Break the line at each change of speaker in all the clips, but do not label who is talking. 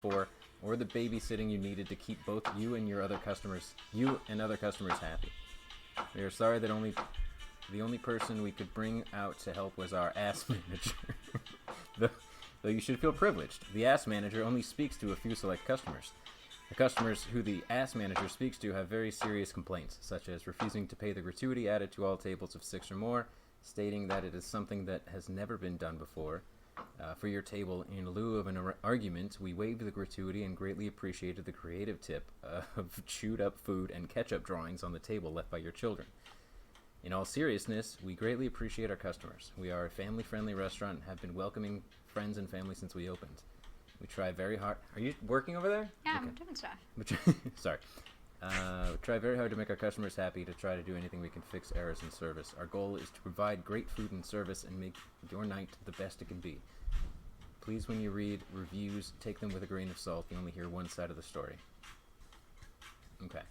for, or the babysitting you needed to keep both you and other customers happy. We are sorry that the only person we could bring out to help was our ass manager. Though you should feel privileged. The ass manager only speaks to a few select customers. The customers who the ass manager speaks to have very serious complaints, such as refusing to pay the gratuity added to all tables of 6 or more, stating that it is something that has never been done before. For your table, in lieu of an argument, we waived the gratuity and greatly appreciated the creative tip of chewed up food and ketchup drawings on the table left by your children. In all seriousness, we greatly appreciate our customers. We are a family-friendly restaurant and have been welcoming friends and family since we opened. We try very hard. Are you working over there?
Yeah,
okay.
I'm doing stuff.
Sorry. We try very hard to make our customers happy, to try to do anything we can fix errors in service. Our goal is to provide great food and service and make your night the best it can be. Please, when you read reviews, take them with a grain of salt. You only hear one side of the story. Okay.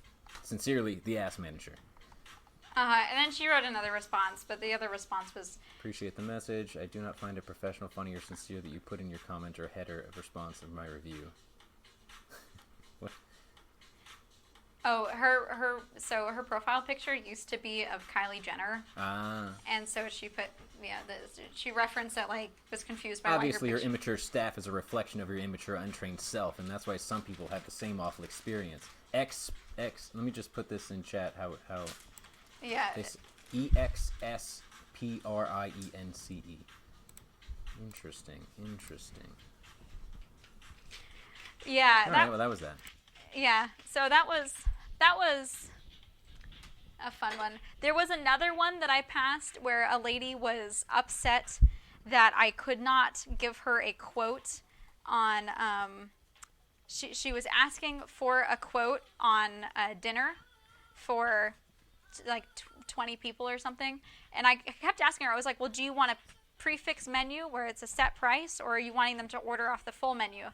Sincerely, the ass manager.
And then she wrote another response, but the other response was...
Appreciate the message. I do not find it professional, funny, or sincere that you put in your comment or header of response of my review. What?
Oh, her profile picture used to be of Kylie Jenner.
Ah.
And so she put, she referenced that, like, was confused by
obviously
your
your immature staff is a reflection of your immature, untrained self, and that's why some people have the same awful experience. Let me just put this in chat, how
yeah.
This EXSPRIENCE. Interesting.
Yeah.
All right, well, that was that.
Yeah, so that was a fun one. There was another one that I passed where a lady was upset that I could not give her a quote on, she was asking for a quote on dinner for like 20 people or something. And I kept asking her, I was like, well, do you want a prefix menu where it's a set price, or are you wanting them to order off the full menu?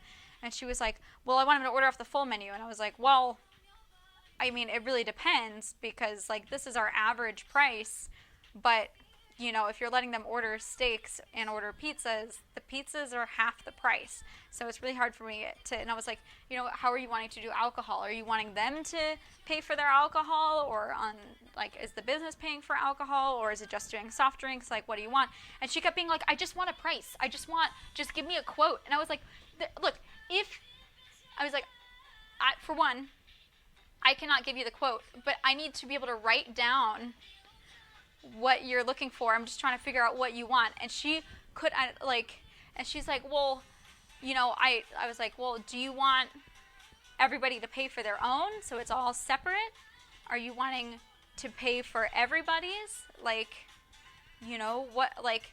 And she was like, well, I want them to order off the full menu. And I was like, well, I mean, it really depends, because like this is our average price, but you know, if you're letting them order steaks and order pizzas, the pizzas are half the price. So it's really hard for me to, and I was like, you know, how are you wanting to do alcohol? Are you wanting them to pay for their alcohol, or on, like, is the business paying for alcohol, or is it just doing soft drinks? Like, what do you want? And she kept being like, I just want a price. Just give me a quote. And I was like, look, for one, I cannot give you the quote, but I need to be able to write down what you're looking for. I'm just trying to figure out what you want. And she could, and she's like, well, you know, I was like, well, do you want everybody to pay for their own, so it's all separate? Are you wanting to pay for everybody's? Like, you know, what, like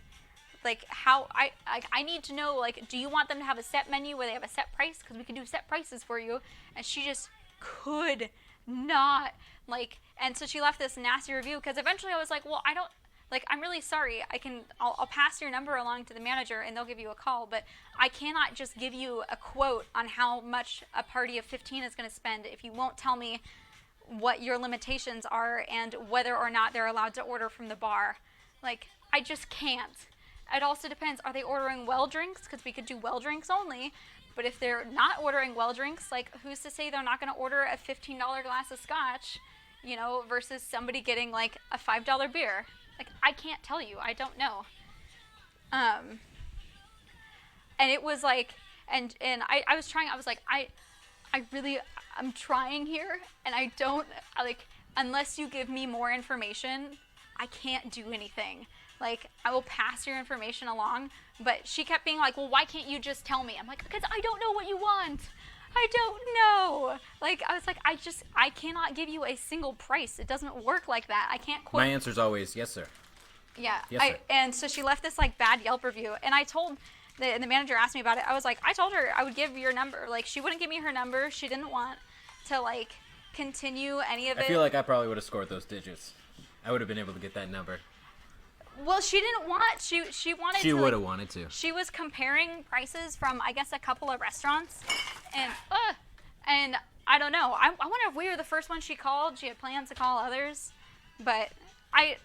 how, I need to know, like, do you want them to have a set menu where they have a set price? Because we can do set prices for you. And she just could not, like, and so she left this nasty review, because eventually I was like, well, I'm really sorry. I'll pass your number along to the manager and they'll give you a call, but I cannot just give you a quote on how much a party of 15 is going to spend if you won't tell me what your limitations are and whether or not they're allowed to order from the bar. Like, I just can't. It also depends. Are they ordering well drinks? Because we could do well drinks only. But if they're not ordering well drinks, like, who's to say they're not going to order a $15 glass of scotch, you know, versus somebody getting, like, a $5 beer? Like, I can't tell you. I don't know. And it was like, and I was trying, I was like, I'm trying here, and I don't, like, unless you give me more information, I can't do anything. Like, I will pass your information along, but she kept being like, well, why can't you just tell me? I'm like, because I don't know what you want. I don't know. Like, I was like, I cannot give you a single price. It doesn't work like that. I can't quote.
My answer's always, yes, sir.
Yeah.
Yes, sir.
And so she left this, like, bad Yelp review, and I told, the manager asked me about it. I was like, I told her I would give your number. Like, she wouldn't give me her number. She didn't want to, like, continue any of it.
I feel like I probably would have scored those digits. I would have been able to get that number.
Well, she didn't want, she wanted to.
She would have wanted to.
She was comparing prices from, I guess, a couple of restaurants, and I don't know. I wonder if we were the first one she called. She had plans to call others, but I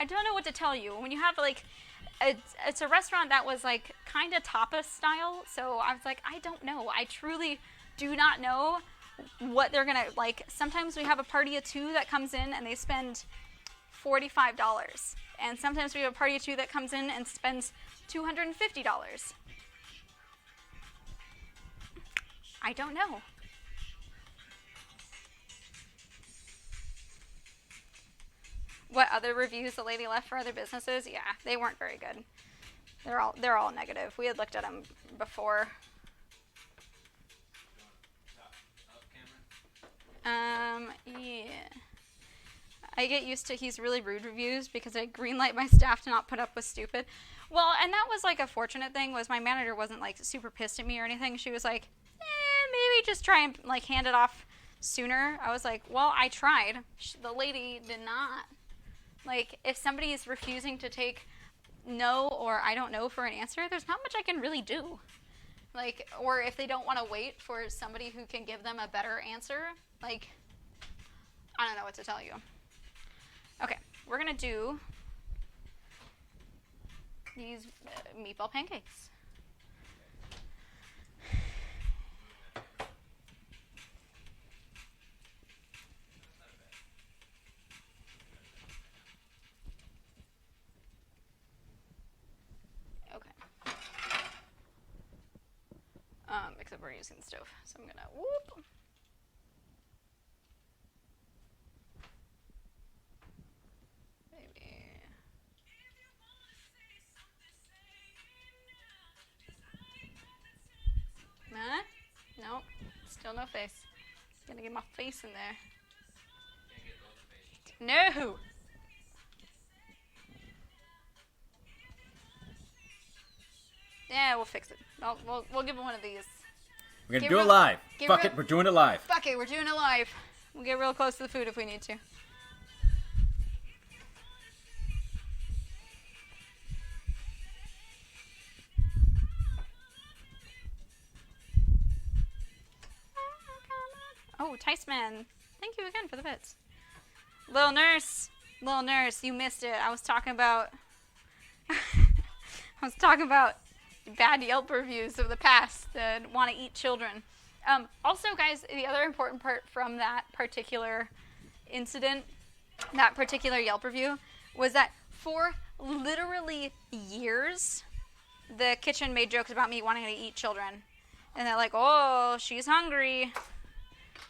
don't know what to tell you. When you have, like, it's a restaurant that was, like, kind of tapas style. So I was like, I don't know. I truly do not know what they're gonna like. Sometimes we have a party of 2 that comes in and they spend $45, and sometimes we have a party of 2 that comes in and spends $250. I don't know. What other reviews the lady left for other businesses? Yeah, they weren't very good. They're all negative. We had looked at them before. Yeah. I get used to he's really rude reviews because I greenlight my staff to not put up with stupid. Well, and that was like a fortunate thing, was my manager wasn't like super pissed at me or anything. She was like, maybe just try and like hand it off sooner. I was like, well, I tried. The lady did not. Like, if somebody is refusing to take no or I don't know for an answer, there's not much I can really do. Like, or if they don't want to wait for somebody who can give them a better answer, like, I don't know what to tell you. Okay, we're going to do these meatball pancakes. Okay. Except we're using the stove, so I'm going to whoop. Huh? Nope. Still no face. Gonna get my face in there. No! Yeah, we'll fix it. We'll give him one of these.
We're gonna do it live. Fuck it, we're doing it live.
Fuck it, we're doing it live. We'll get real close to the food if we need to. Oh, Ticeman. Thank you again for the bits. Little nurse, you missed it. I was talking about bad Yelp reviews of the past that want to eat children. Also, guys, the other important part from that particular incident, that particular Yelp review, was that for literally years, the kitchen made jokes about me wanting to eat children. And they're like, oh, she's hungry.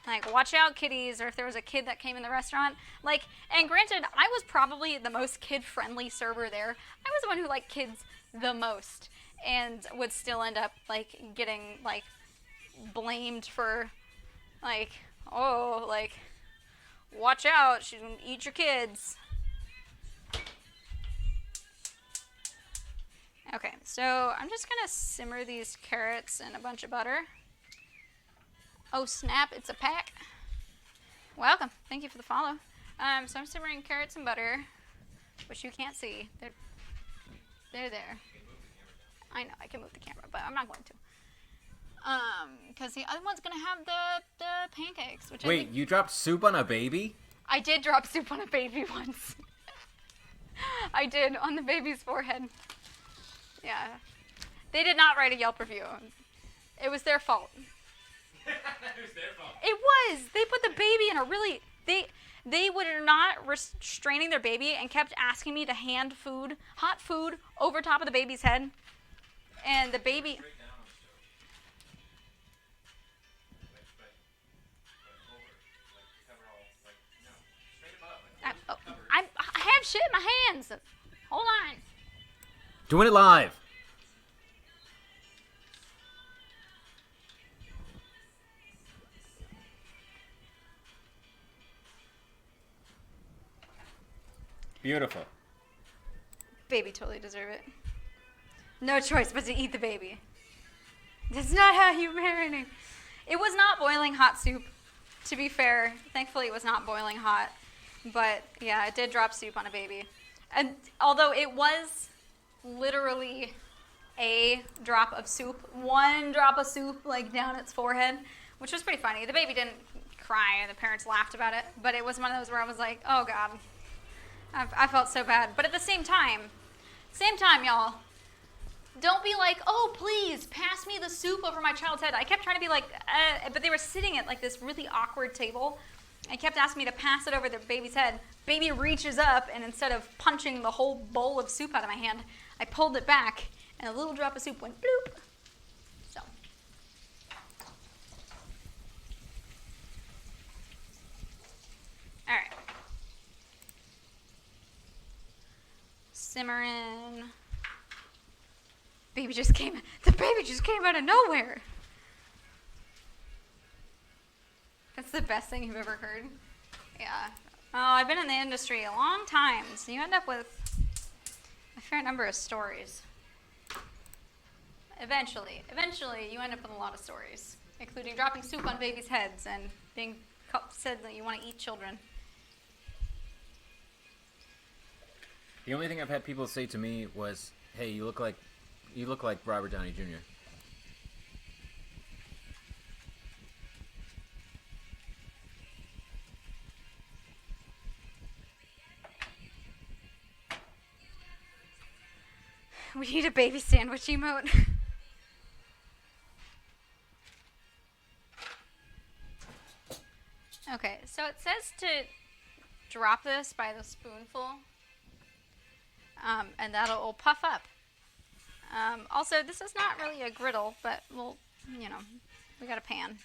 Like, watch out, kiddies, or if there was a kid that came in the restaurant. Like, and granted, I was probably the most kid-friendly server there. I was the one who liked kids the most and would still end up, like, getting, like, blamed for, like, oh, like, watch out, she's gonna eat your kids. Okay, so I'm just gonna simmer these carrots in a bunch of butter. Oh snap, it's a pack. Welcome, thank you for the follow. So I'm simmering carrots and butter, which you can't see. They're there. I know, I can move the camera, but I'm not going to. Because the other one's gonna have the pancakes, which
Wait, you dropped soup on a baby?
I did drop soup on a baby once. I did, on the baby's forehead. Yeah. They did not write a Yelp review. It was their fault.
It was their fault.
It was. They put the baby in a really... They were not restraining their baby and kept asking me to hand food, hot food, over top of the baby's head. And the baby...
Straight down on the stove. But over. Like, cover all, like, no. Straight above. Like,
I have shit in my hands. Hold on.
Doing it live. Beautiful.
Baby totally deserve it. No choice but to eat the baby. That's not how you marinate. It was not boiling hot soup, to be fair. Thankfully, it was not boiling hot. But, yeah, it did drop soup on a baby. And although it was literally a drop of soup, one drop of soup, like, down its forehead, which was pretty funny. The baby didn't cry, and the parents laughed about it. But it was one of those where I was like, oh, God. I felt so bad. But at the same time, y'all, Don't be like, oh, please, pass me the soup over my child's head. I kept trying to be like, but they were sitting at like this really awkward table. I kept asking me to pass it over the baby's head. Baby reaches up, and instead of punching the whole bowl of soup out of my hand, I pulled it back, and a little drop of soup went bloop. So. All right. Simmering. The baby just came out of nowhere. That's the best thing you've ever heard. Yeah. Oh, I've been in the industry a long time, so you end up with a fair number of stories. Eventually, you end up with a lot of stories, including dropping soup on babies' heads and being said that you want to eat children.
The only thing I've had people say to me was, "Hey, you look like Robert Downey Jr."
We need a baby sandwich emote. Okay, so it says to drop this by the spoonful, and that'll puff up. Also, this is not really a griddle, but we'll, we got a pan.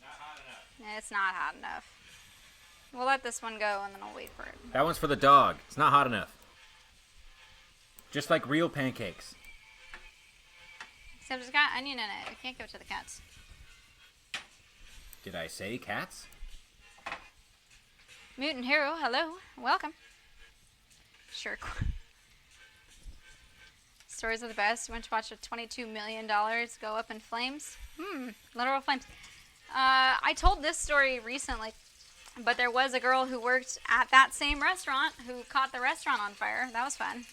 Not hot enough.
It's not hot enough. We'll let this one go, and then I'll wait for it.
That one's for the dog. It's not hot enough. Just like real pancakes.
Except it's got onion in it. We can't give it to the cats.
Did I say cats?
Mutant Hero, hello. Welcome. Sure. Stories are the best. Went to watch a $22 million go up in flames. Literal flames. I told this story recently, but there was a girl who worked at that same restaurant who caught the restaurant on fire. That was fun.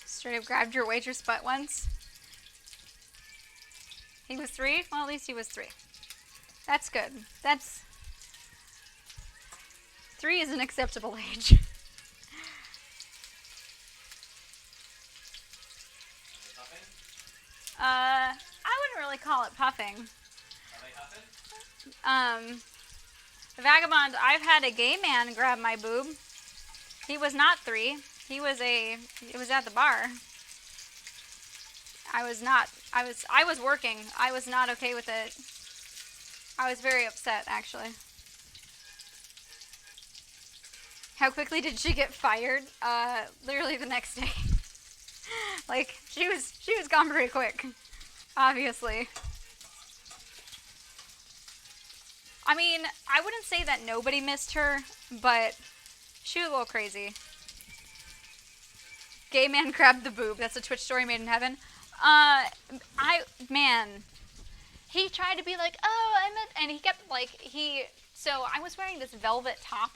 Straight up grabbed your waitress butt once. He was 3? Well, at least he was 3. That's good. 3 is an acceptable age. I wouldn't really call it puffing.
Are they huffing?
The Vagabond, I've had a gay man grab my boob. He was not 3. It was at the bar. I was working. I was not okay with it. I was very upset, actually. How quickly did she get fired? Literally the next day. Like, she was gone pretty quick. Obviously. I mean, I wouldn't say that nobody missed her, but she was a little crazy. Gay man grabbed the boob. That's a Twitch story made in heaven. He tried to be like, oh, and he kept like, so I was wearing this velvet top,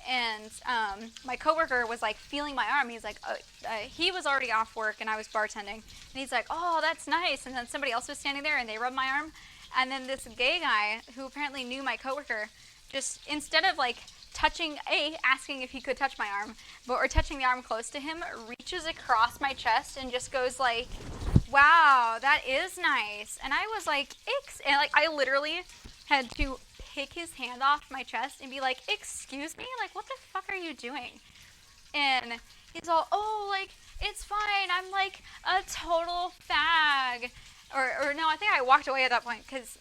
and my coworker was like feeling my arm. He's like, he was already off work and I was bartending, and he's like, oh, that's nice. And then somebody else was standing there and they rubbed my arm, and then this gay guy who apparently knew my coworker, just instead of like asking if he could touch my arm, or touching the arm close to him, reaches across my chest and just goes like, wow, that is nice. And I was like, and like I literally had to pick his hand off my chest and be like, excuse me, like what the fuck are you doing? And he's all, oh, like it's fine, I'm like a total fag, or no, I think I walked away at that point because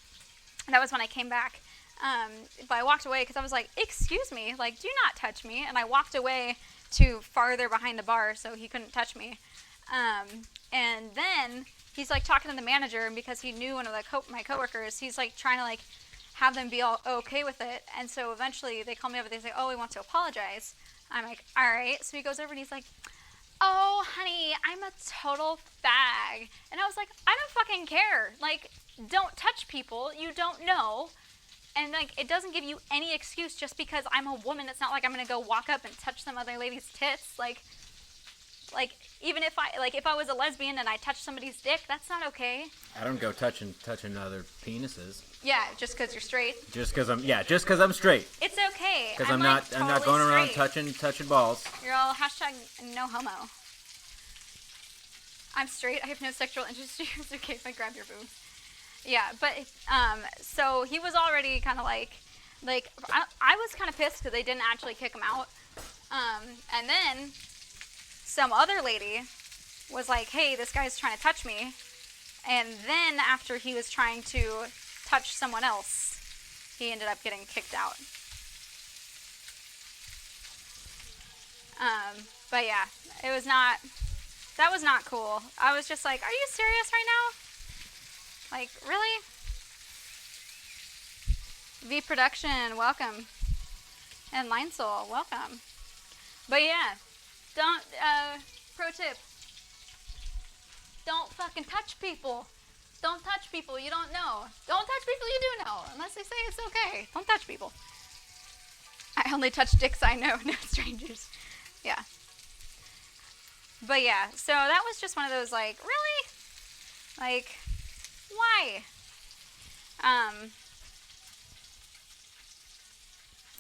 that was when I came back. But I walked away because I was like, excuse me, like, do not touch me. And I walked away to farther behind the bar so he couldn't touch me. And then he's like talking to the manager, and because he knew one of my coworkers, he's like trying to like have them be all okay with it. And so eventually they call me over, they say, oh, we want to apologize. I'm like, all right. So he goes over and he's like, oh, honey, I'm a total fag. And I was like, I don't fucking care. Like, don't touch people you don't know. And like, it doesn't give you any excuse just because I'm a woman. It's not like I'm gonna go walk up and touch some other lady's tits. Like even if I was a lesbian and I touched somebody's dick, that's not okay.
I don't go touching other penises.
Yeah, just because you're straight.
Just because I'm straight.
It's okay.
Because I'm not going around touching balls.
You're all hashtag no homo. I'm straight. I have no sexual interest in you. It's okay if I grab your boobs. Yeah, but so he was already kind of like I was kind of pissed because they didn't actually kick him out. And then some other lady was like, "Hey, this guy's trying to touch me." And then after he was trying to touch someone else, he ended up getting kicked out. But yeah, it was not. That was not cool. I was just like, "Are you serious right now? Like, really?" V Production, welcome. And Linesoul, welcome. But yeah, don't, pro tip. Don't fucking touch people. Don't touch people you don't know. Don't touch people you do know, unless they say it's okay. Don't touch people. I only touch dicks I know, no strangers. Yeah. But yeah, so that was just one of those, like, really? Like, why?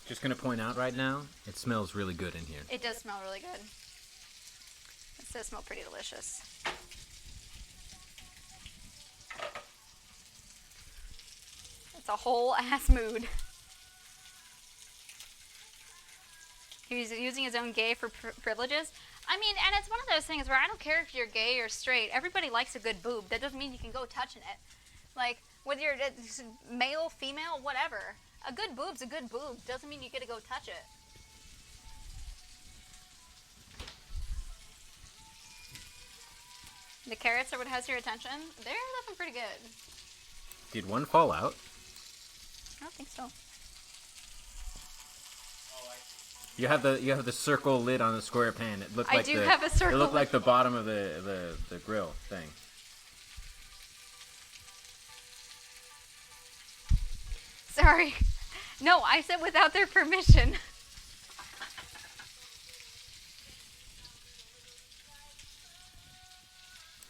Just gonna point out right now, it smells really good in here.
It does smell really good. It does smell pretty delicious. It's a whole ass mood. He's using his own gay for privileges. I mean, and it's one of those things where I don't care if you're gay or straight. Everybody likes a good boob. That doesn't mean you can go touching it. Like, whether you're male, female, whatever. A good boob's a good boob. Doesn't mean you get to go touch it. The carrots are what has your attention. They're looking pretty good.
Did one fall out?
I don't think so.
You have the circle lid on the square pan. It looked like
I do have a circle
It looked
lid.
like the bottom of the grill thing.
Sorry. No, I said without their permission.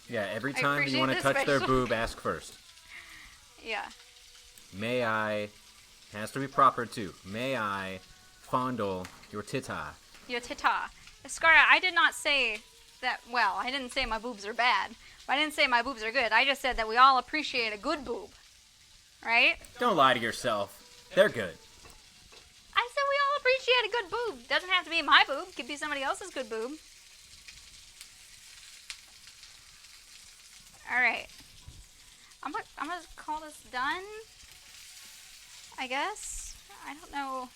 Yeah, every
I
time you want to
appreciate
touch
the
their
special-
boob, ask first.
Yeah.
May I, has to be proper too. May I fondle your tita?
Your tita. Scarra, I did not say that, well, I didn't say my boobs are bad. But I didn't say my boobs are good. I just said that we all appreciate a good boob. Right?
Don't lie to yourself. They're good.
I said we all appreciate a good boob. Doesn't have to be my boob. Could be somebody else's good boob. Alright. I'm gonna call this done. I guess. I don't know.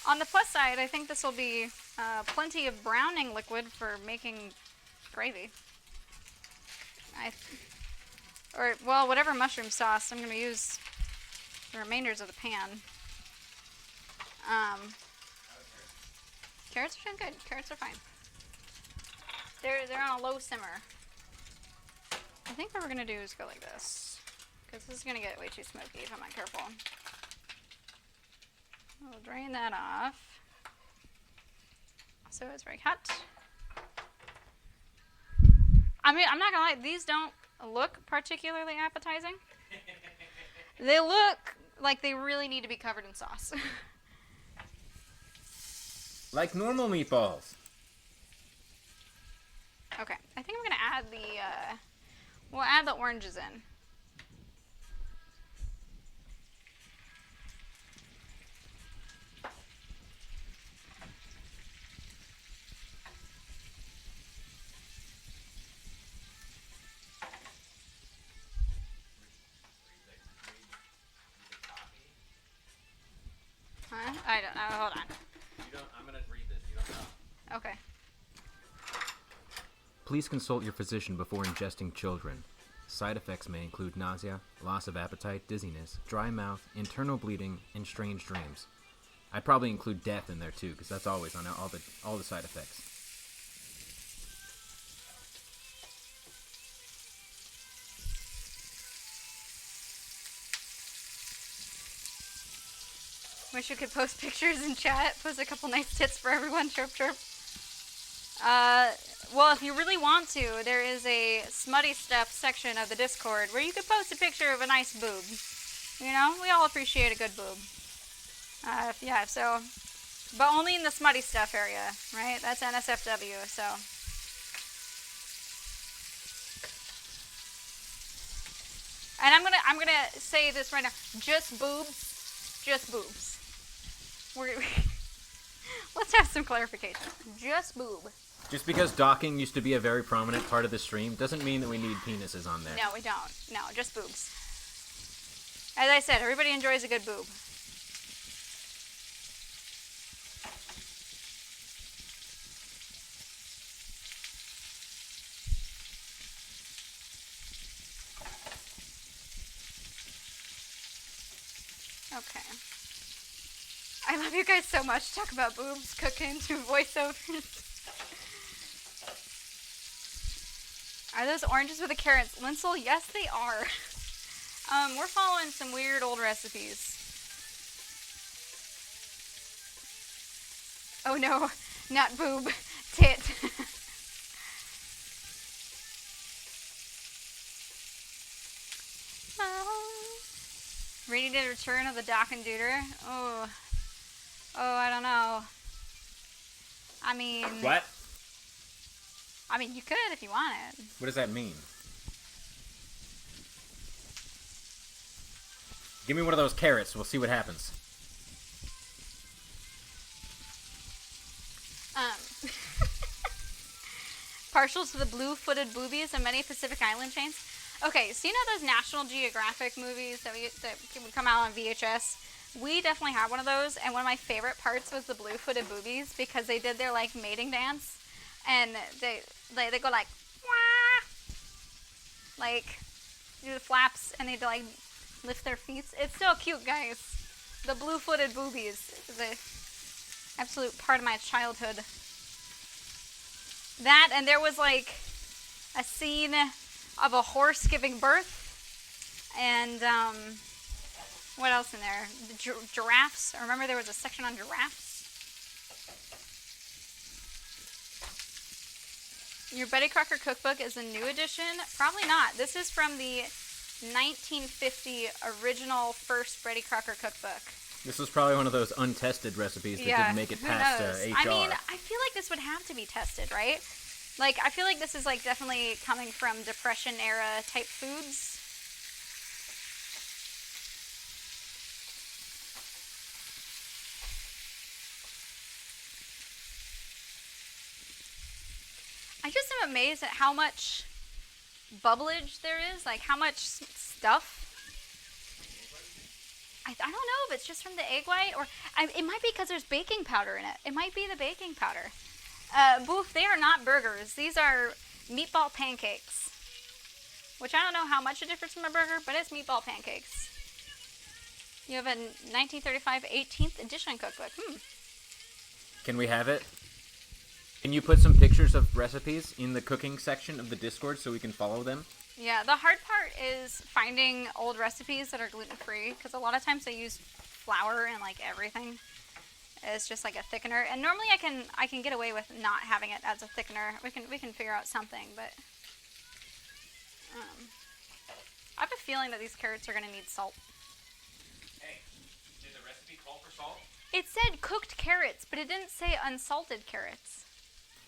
On the plus side, I think this will be plenty of browning liquid for making gravy. Well, whatever mushroom sauce, I'm going to use the remainders of the pan. Carrots are doing good. Carrots are fine. They're on a low simmer. I think what we're going to do is go like this, because this is going to get way too smoky if I'm not careful. We'll drain that off. So it's very hot. I mean, I'm not going to lie, these don't look particularly appetizing. They look like they really need to be covered in sauce.
Like normal meatballs.
Okay, I think I'm going to add we'll add the oranges in. Huh? I don't know. Hold on.
I'm gonna read this. You don't know.
Okay.
Please consult your physician before ingesting children. Side effects may include nausea, loss of appetite, dizziness, dry mouth, internal bleeding, and strange dreams. I'd probably include death in there too, because that's always on all the side effects.
Wish you could post pictures in chat. Post a couple nice tits for everyone. Chirp, chirp. Well, if you really want to, there is a smutty stuff section of the Discord where you could post a picture of a nice boob. You know, we all appreciate a good boob. Yeah, so, but only in the smutty stuff area, right? That's NSFW, so. And I'm gonna say this right now. Just boobs. Just boobs. Let's have some clarification. Just boob.
Just because docking used to be a very prominent part of the stream doesn't mean that we need penises on there.
No, we don't. No, just boobs. As I said, everybody enjoys a good boob. Okay. I love you guys so much. Talk about boobs, cooking, to voiceovers. Are those oranges with the carrots? Linsel, yes they are. We're following some weird old recipes. Oh no, not boob, tit. Ready to return of the Doc and Duder? Oh, I don't know. I mean...
What?
I mean, you could if you wanted.
What does that mean? Give me one of those carrots. We'll see what happens.
Partial to the blue-footed boobies of many Pacific Island chains. Okay, so you know those National Geographic movies that would come out on VHS? We definitely had one of those, and one of my favorite parts was the blue-footed boobies because they did their like mating dance, and they go like wah, like do the flaps, and they like lift their feet. It's so cute, guys. The blue-footed boobies is a absolute part of my childhood. That, and there was like a scene of a horse giving birth, and what else in there? The giraffes. I remember there was a section on giraffes. Your Betty Crocker cookbook is a new edition? Probably not. This is from the 1950 original first Betty Crocker cookbook.
This was probably one of those untested recipes that didn't make it
who
past
knows?
HR.
I mean, I feel like this would have to be tested, right? Like, I feel like this is like definitely coming from Depression era type foods. I just am amazed at how much bubblage there is, like how much stuff. I don't know if it's just from the egg white, or it might be because there's baking powder in it. It might be the baking powder. Boof, they are not burgers. These are meatball pancakes, which I don't know how much a difference from a burger, but it's meatball pancakes. You have a 1935 18th edition cookbook.
Can we have it? Can you put some pictures of recipes in the cooking section of the Discord so we can follow them?
Yeah, the hard part is finding old recipes that are gluten-free, because a lot of times they use flour and like everything as just like a thickener. And normally I can get away with not having it as a thickener. We can figure out something, but I have a feeling that these carrots are going to need salt.
Hey, did the recipe call for salt?
It said cooked carrots, but it didn't say unsalted carrots.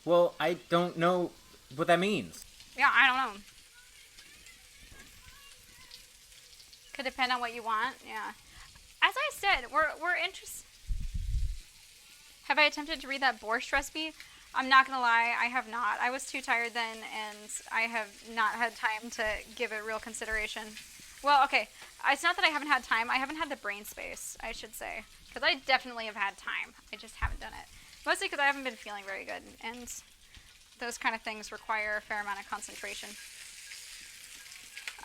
Well, I don't know what that means.
Yeah, I don't know. Could depend on what you want. Yeah. As I said, we're interested. Have I attempted to read that borscht recipe? I'm not gonna lie, I have not. I was too tired then, and I have not had time to give it real consideration. Well, okay, it's not that I haven't had time. I haven't had the brain space, I should say, because I definitely have had time. I just haven't done it. Mostly because I haven't been feeling very good, and those kind of things require a fair amount of concentration.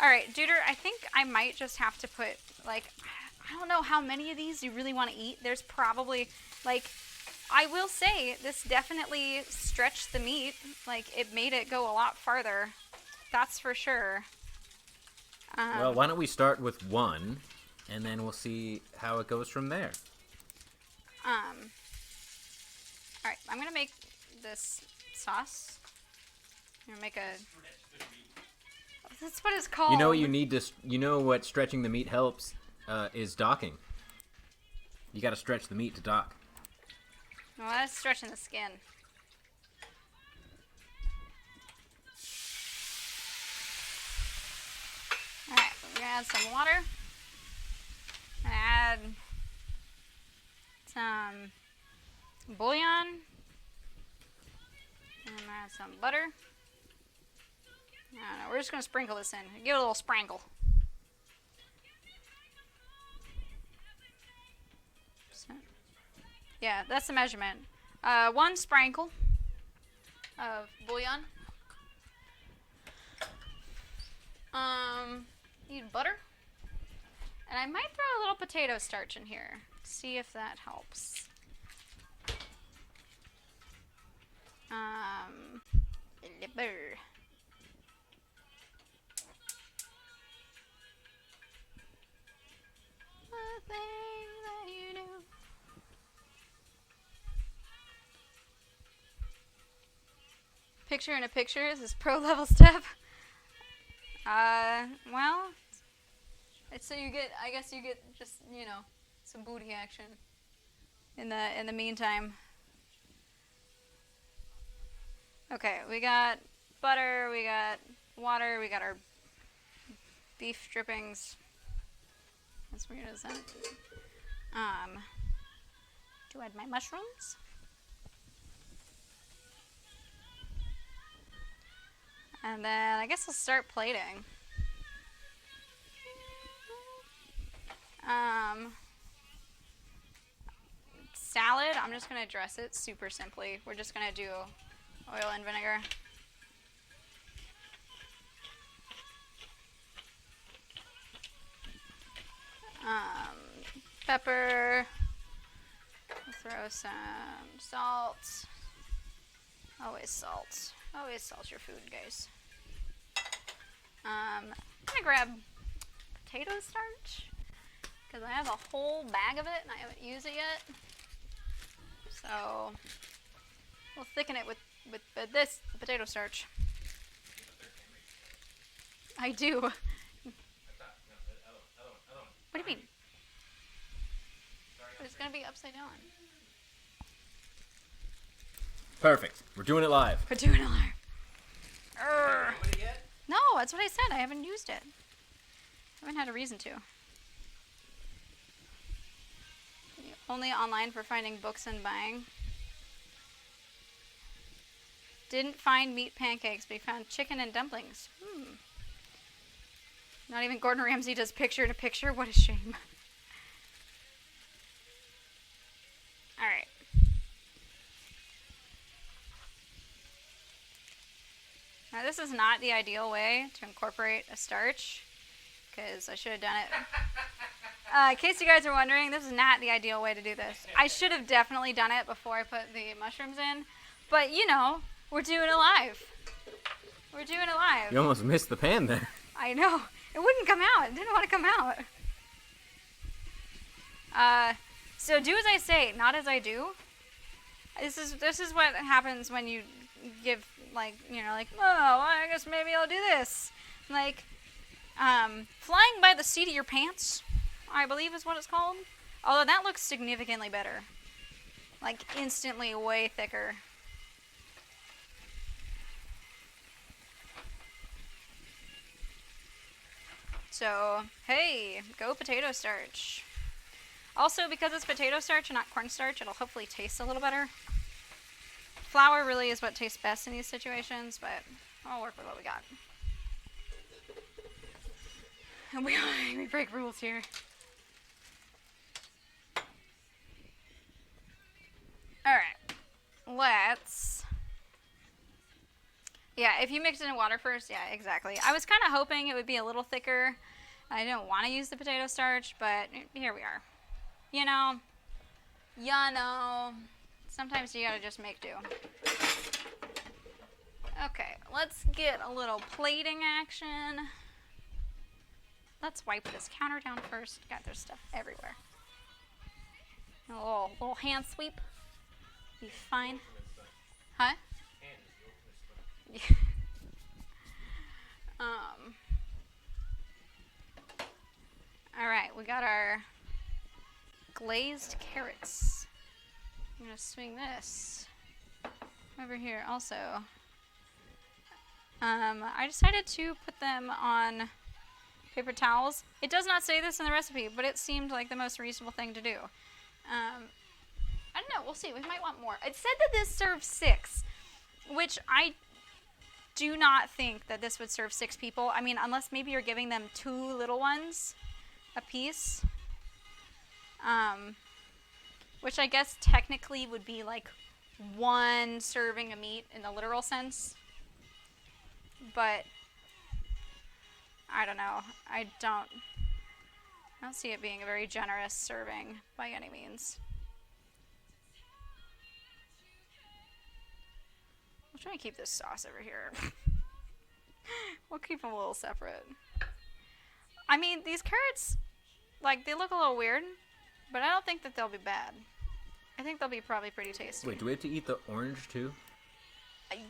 Alright, Duder, I think I might just have to put, like, I don't know how many of these you really want to eat. There's probably, like, I will say, this definitely stretched the meat. Like, it made it go a lot farther. That's for sure.
Well, why don't we start with one, and then we'll see how it goes from there.
Alright, I'm gonna make this sauce. I'm gonna make a... That's what it's called.
You know what you need to... You know what stretching the meat helps? Is docking. You gotta stretch the meat to dock.
Well, that's stretching the skin. Alright, we're gonna add some water. I'm gonna add some bouillon. And I'm gonna add some butter. I don't know, we're just gonna sprinkle this in. Give it a little sprinkle. Yeah, that's the measurement. 1 sprinkle of bouillon. Need butter. And I might throw a little potato starch in here. See if that helps. Butter. The thing that you do. Picture in a picture. This is pro level stuff. Well, it's so you get. I guess you get just some booty action. In the meantime. Okay, we got butter. We got water. We got our beef drippings. That's weird, isn't it? To add my mushrooms. And then I guess I'll start plating. Salad, I'm just gonna dress it super simply. We're just gonna do oil and vinegar. Pepper. Throw some salt. Always salt. Always salt your food, guys. I'm gonna grab potato starch because I have a whole bag of it and I haven't used it yet. So we'll thicken it with this potato starch. I do. What do you mean? It's gonna be upside down.
Perfect. We're doing it live.
We're doing it live. No, that's what I said. I haven't used it. I haven't had a reason to. Only online for finding books and buying. Didn't find meat pancakes, but he found chicken and dumplings. Not even Gordon Ramsay does picture to picture. What a shame. Alright. Now this is not the ideal way to incorporate a starch, because I should have done it. In case you guys are wondering, this is not the ideal way to do this. I should have definitely done it before I put the mushrooms in, but we're doing it live. We're doing it live.
You almost missed the pan there.
I know. It wouldn't come out. It didn't want to come out. So do as I say, not as I do. This is what happens when you give like, oh, well, I guess maybe I'll do this. Like, flying by the seat of your pants, I believe is what it's called. Although that looks significantly better. Like, instantly way thicker. So, hey, go potato starch. Also, because it's potato starch and not cornstarch, it'll hopefully taste a little better. Flour really is what tastes best in these situations, but I'll work with what we got. And we break rules here. Alright, let's... Yeah, if you mix it in water first, yeah, exactly. I was kind of hoping it would be a little thicker. I didn't want to use the potato starch, but here we are. Sometimes you gotta just make do. Okay, let's get a little plating action. Let's wipe this counter down first. God, there's stuff everywhere. A little hand sweep. Be fine. Huh? All right, we got our glazed carrots. I'm gonna swing this over here also. I decided to put them on paper towels. It does not say this in the recipe, but it seemed like the most reasonable thing to do. I don't know, we'll see. We might want more. It said that this serves 6, which I do not think that this would serve 6 people. I mean, unless maybe you're giving them 2 little ones a piece. Which I guess technically would be like 1 serving of meat in the literal sense. But I don't know. I don't see it being a very generous serving by any means. I'll try and keep this sauce over here. We'll keep them a little separate. I mean, these carrots, like, they look a little weird, but I don't think that they'll be bad. I think they'll be probably pretty tasty.
Wait, do we have to eat the orange too?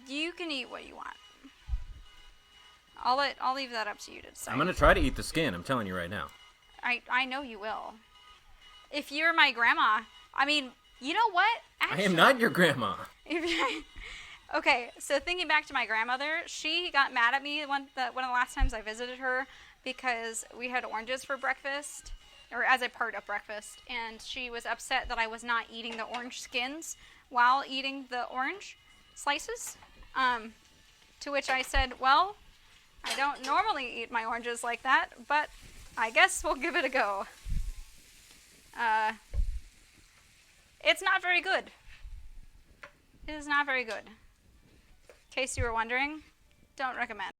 You can eat what you want. I'll leave that up to you to decide.
I'm gonna try to eat the skin. I'm telling you right now.
I know you will. If you're my grandma, I mean, you know what? Actually,
I am not your grandma.
Okay, so thinking back to my grandmother, she got mad at me one of the last times I visited her because we had oranges for breakfast, or as a part of breakfast, and she was upset that I was not eating the orange skins while eating the orange slices. To which I said, well, I don't normally eat my oranges like that, but I guess we'll give it a go. It's not very good. It is not very good. In case you were wondering, don't recommend.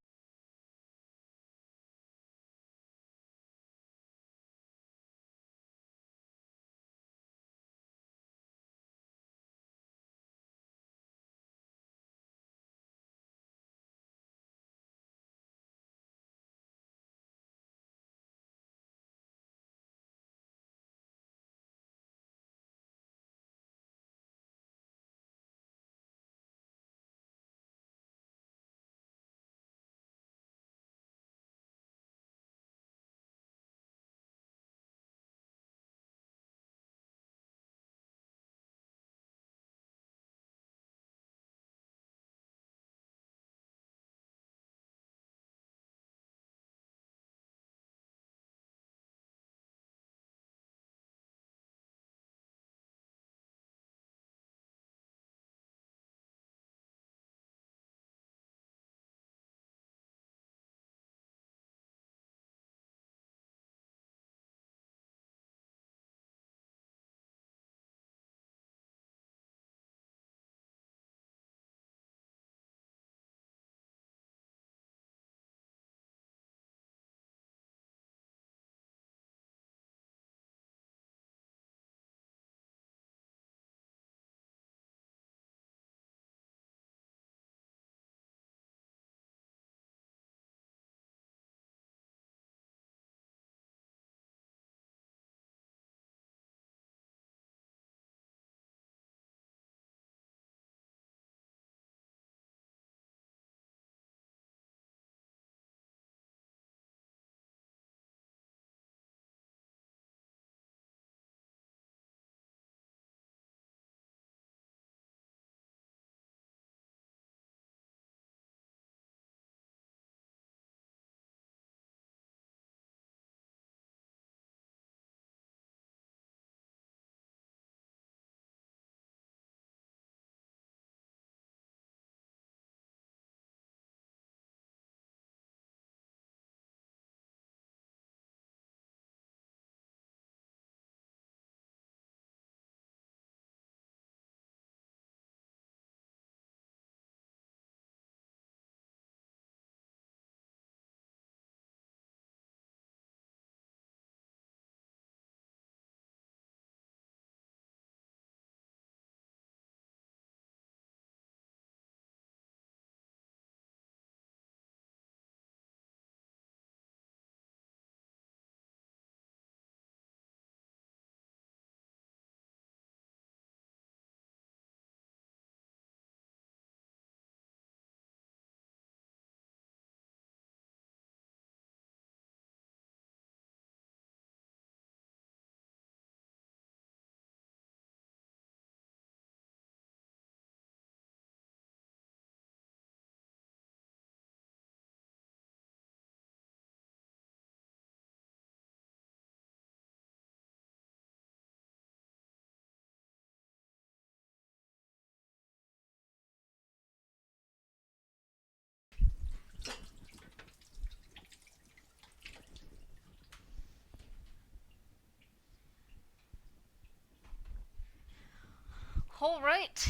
All right.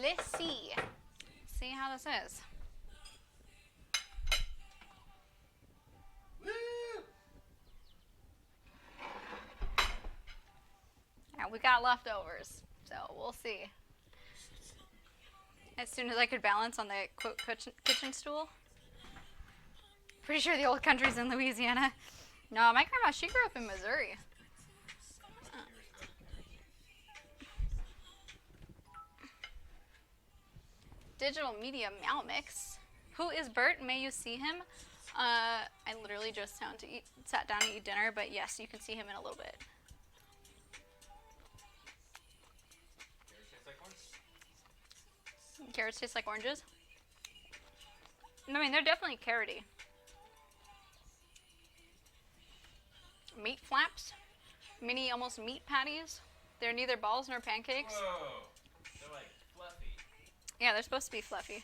Let's see. See how this is. Now we got leftovers, so we'll see. As soon as I could balance on the quote kitchen stool. Pretty sure the old country's in Louisiana. No, my grandma, she grew up in Missouri. Digital media Meow Mix. Who is Bert? May you see him? I literally just sat down to eat dinner, but yes, you can see him in a little bit. Carrots taste like oranges? I mean, they're definitely carroty. Meat flaps. Mini almost meat patties. They're neither balls nor pancakes.
Whoa. They're like fluffy.
Yeah, they're supposed to be fluffy.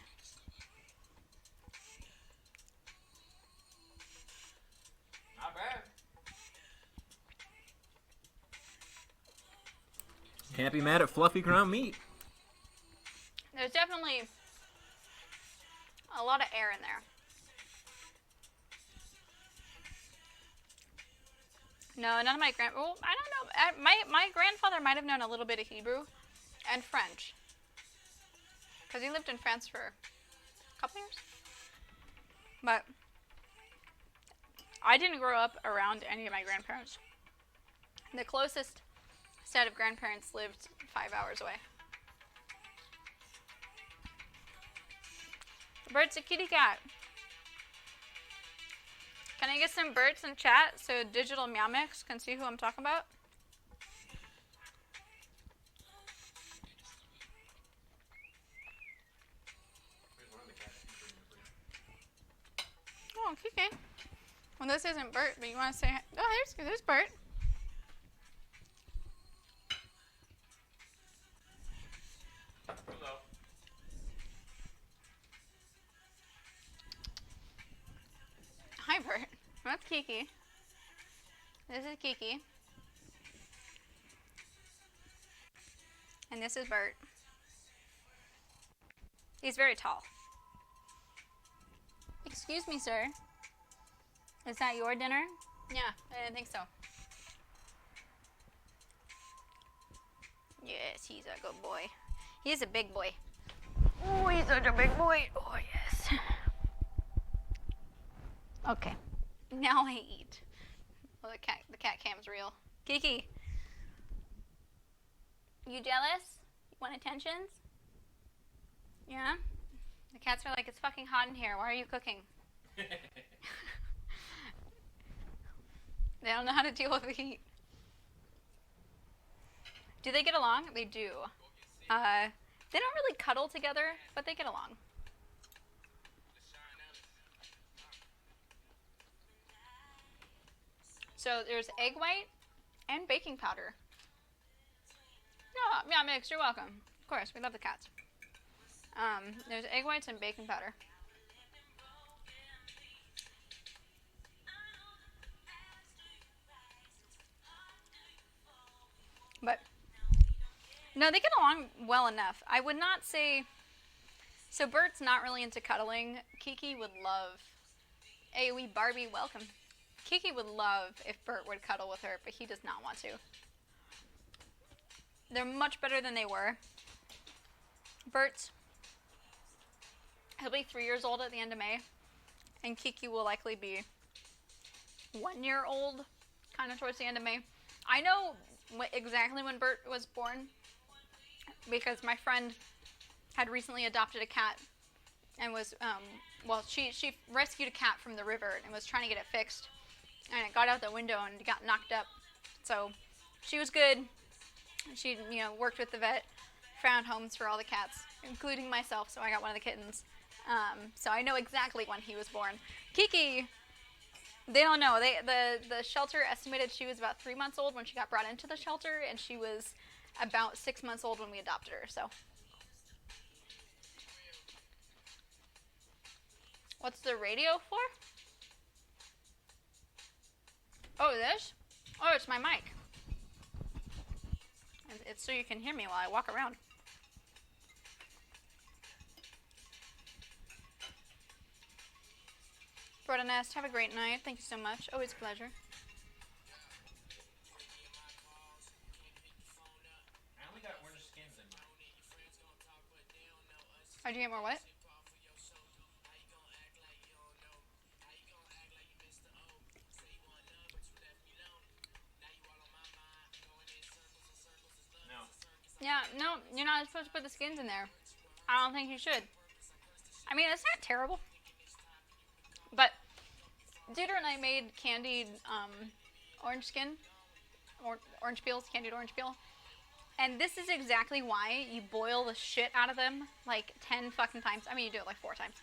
Not bad.
Can't be mad at fluffy ground meat.
There's definitely a lot of air in there. No, none of my well, I don't know. My grandfather might have known a little bit of Hebrew and French. Because he lived in France for a couple years. But I didn't grow up around any of my grandparents. The closest set of grandparents lived 5 hours away. Bert's a kitty cat. Can I get some Berts in chat so Digital Meow Mix can see who I'm talking about? Oh, Kiki. Well, this isn't Bert, but you want to say... Oh, there's Bert.
Hello.
Hi, Bert. That's Kiki. This is Kiki. And this is Bert. He's very tall. Excuse me, sir. Is that your dinner? Yeah, I didn't think so. Yes, he's a good boy. He's a big boy. Oh, he's such a big boy. Oh, yes. Okay. Now I eat. Oh, the cat cam's real. Kiki. You jealous? You want attentions? Yeah? The cats are like, it's fucking hot in here. Why are you cooking? They don't know how to deal with the heat. Do they get along? They do. They don't really cuddle together, but they get along. So there's egg white and baking powder. Yeah, Mix, you're welcome. Of course, we love the cats. There's egg whites and baking powder. But no, they get along well enough. I would not say. So Bert's not really into cuddling. Kiki would love. AOE Barbie, welcome. Kiki would love if Bert would cuddle with her, but he does not want to. They're much better than they were. Bert, he'll be 3 years old at the end of May, and Kiki will likely be 1 year old, kind of towards the end of May. I know exactly when Bert was born, because my friend had recently adopted a cat, and was, she rescued a cat from the river and was trying to get it fixed, and it got out the window and got knocked up. So she was good. She, worked with the vet, found homes for all the cats, including myself, so I got one of the kittens. So I know exactly when he was born. Kiki, they don't know. The shelter estimated she was about 3 months old when she got brought into the shelter, and she was about 6 months old when we adopted her, so. What's the radio for? Oh, this? Oh, it's my mic. It's so you can hear me while I walk around. Broda Nest, have a great night. Thank you so much. Always a pleasure.
I only got orange skins in mine.
How'd you get more what?
No.
Yeah, no, you're not supposed to put the skins in there. I don't think you should. I mean, it's not terrible. But Dieter and I made candied orange skin, or orange peels, candied orange peel. And this is exactly why you boil the shit out of them like 10 fucking times. I mean, you do it like 4 times.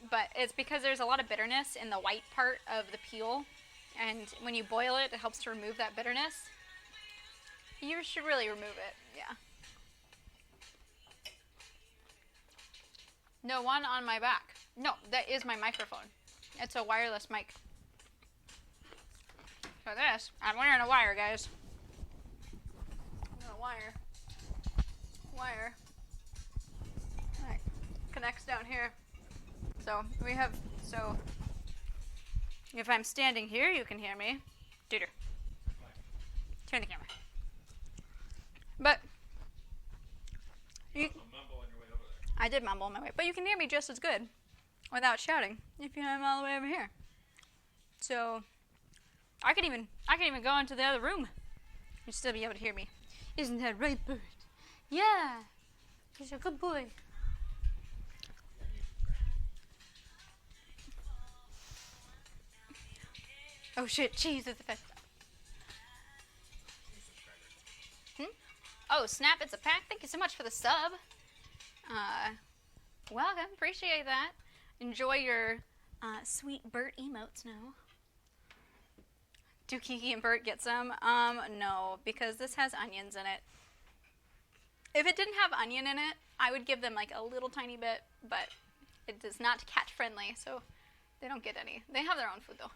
But it's because there's a lot of bitterness in the white part of the peel. And when you boil it, it helps to remove that bitterness. You should really remove it, yeah. No one on my back. No, that is my microphone. It's a wireless mic. So this, I'm wearing a wire, guys. A wire. Alright. Connects down here. So we have, so if I'm standing here, you can hear me. Dieter. Turn the camera. But you,
Mumble on your way over there.
I did mumble on my way, but you can hear me just as good without shouting if you I'm all the way over here. So I can even go into the other room. You'd still be able to hear me. Isn't that right, Bert? Yeah. He's a good boy. Oh shit, cheese at the fest. Oh, Snap, it's a pack. Thank you so much for the sub. Welcome, appreciate that. Enjoy your sweet Bert emotes now. Do Kiki and Bert get some? No, because this has onions in it. If it didn't have onion in it, I would give them like a little tiny bit, but it is not cat friendly, so they don't get any. They have their own food though.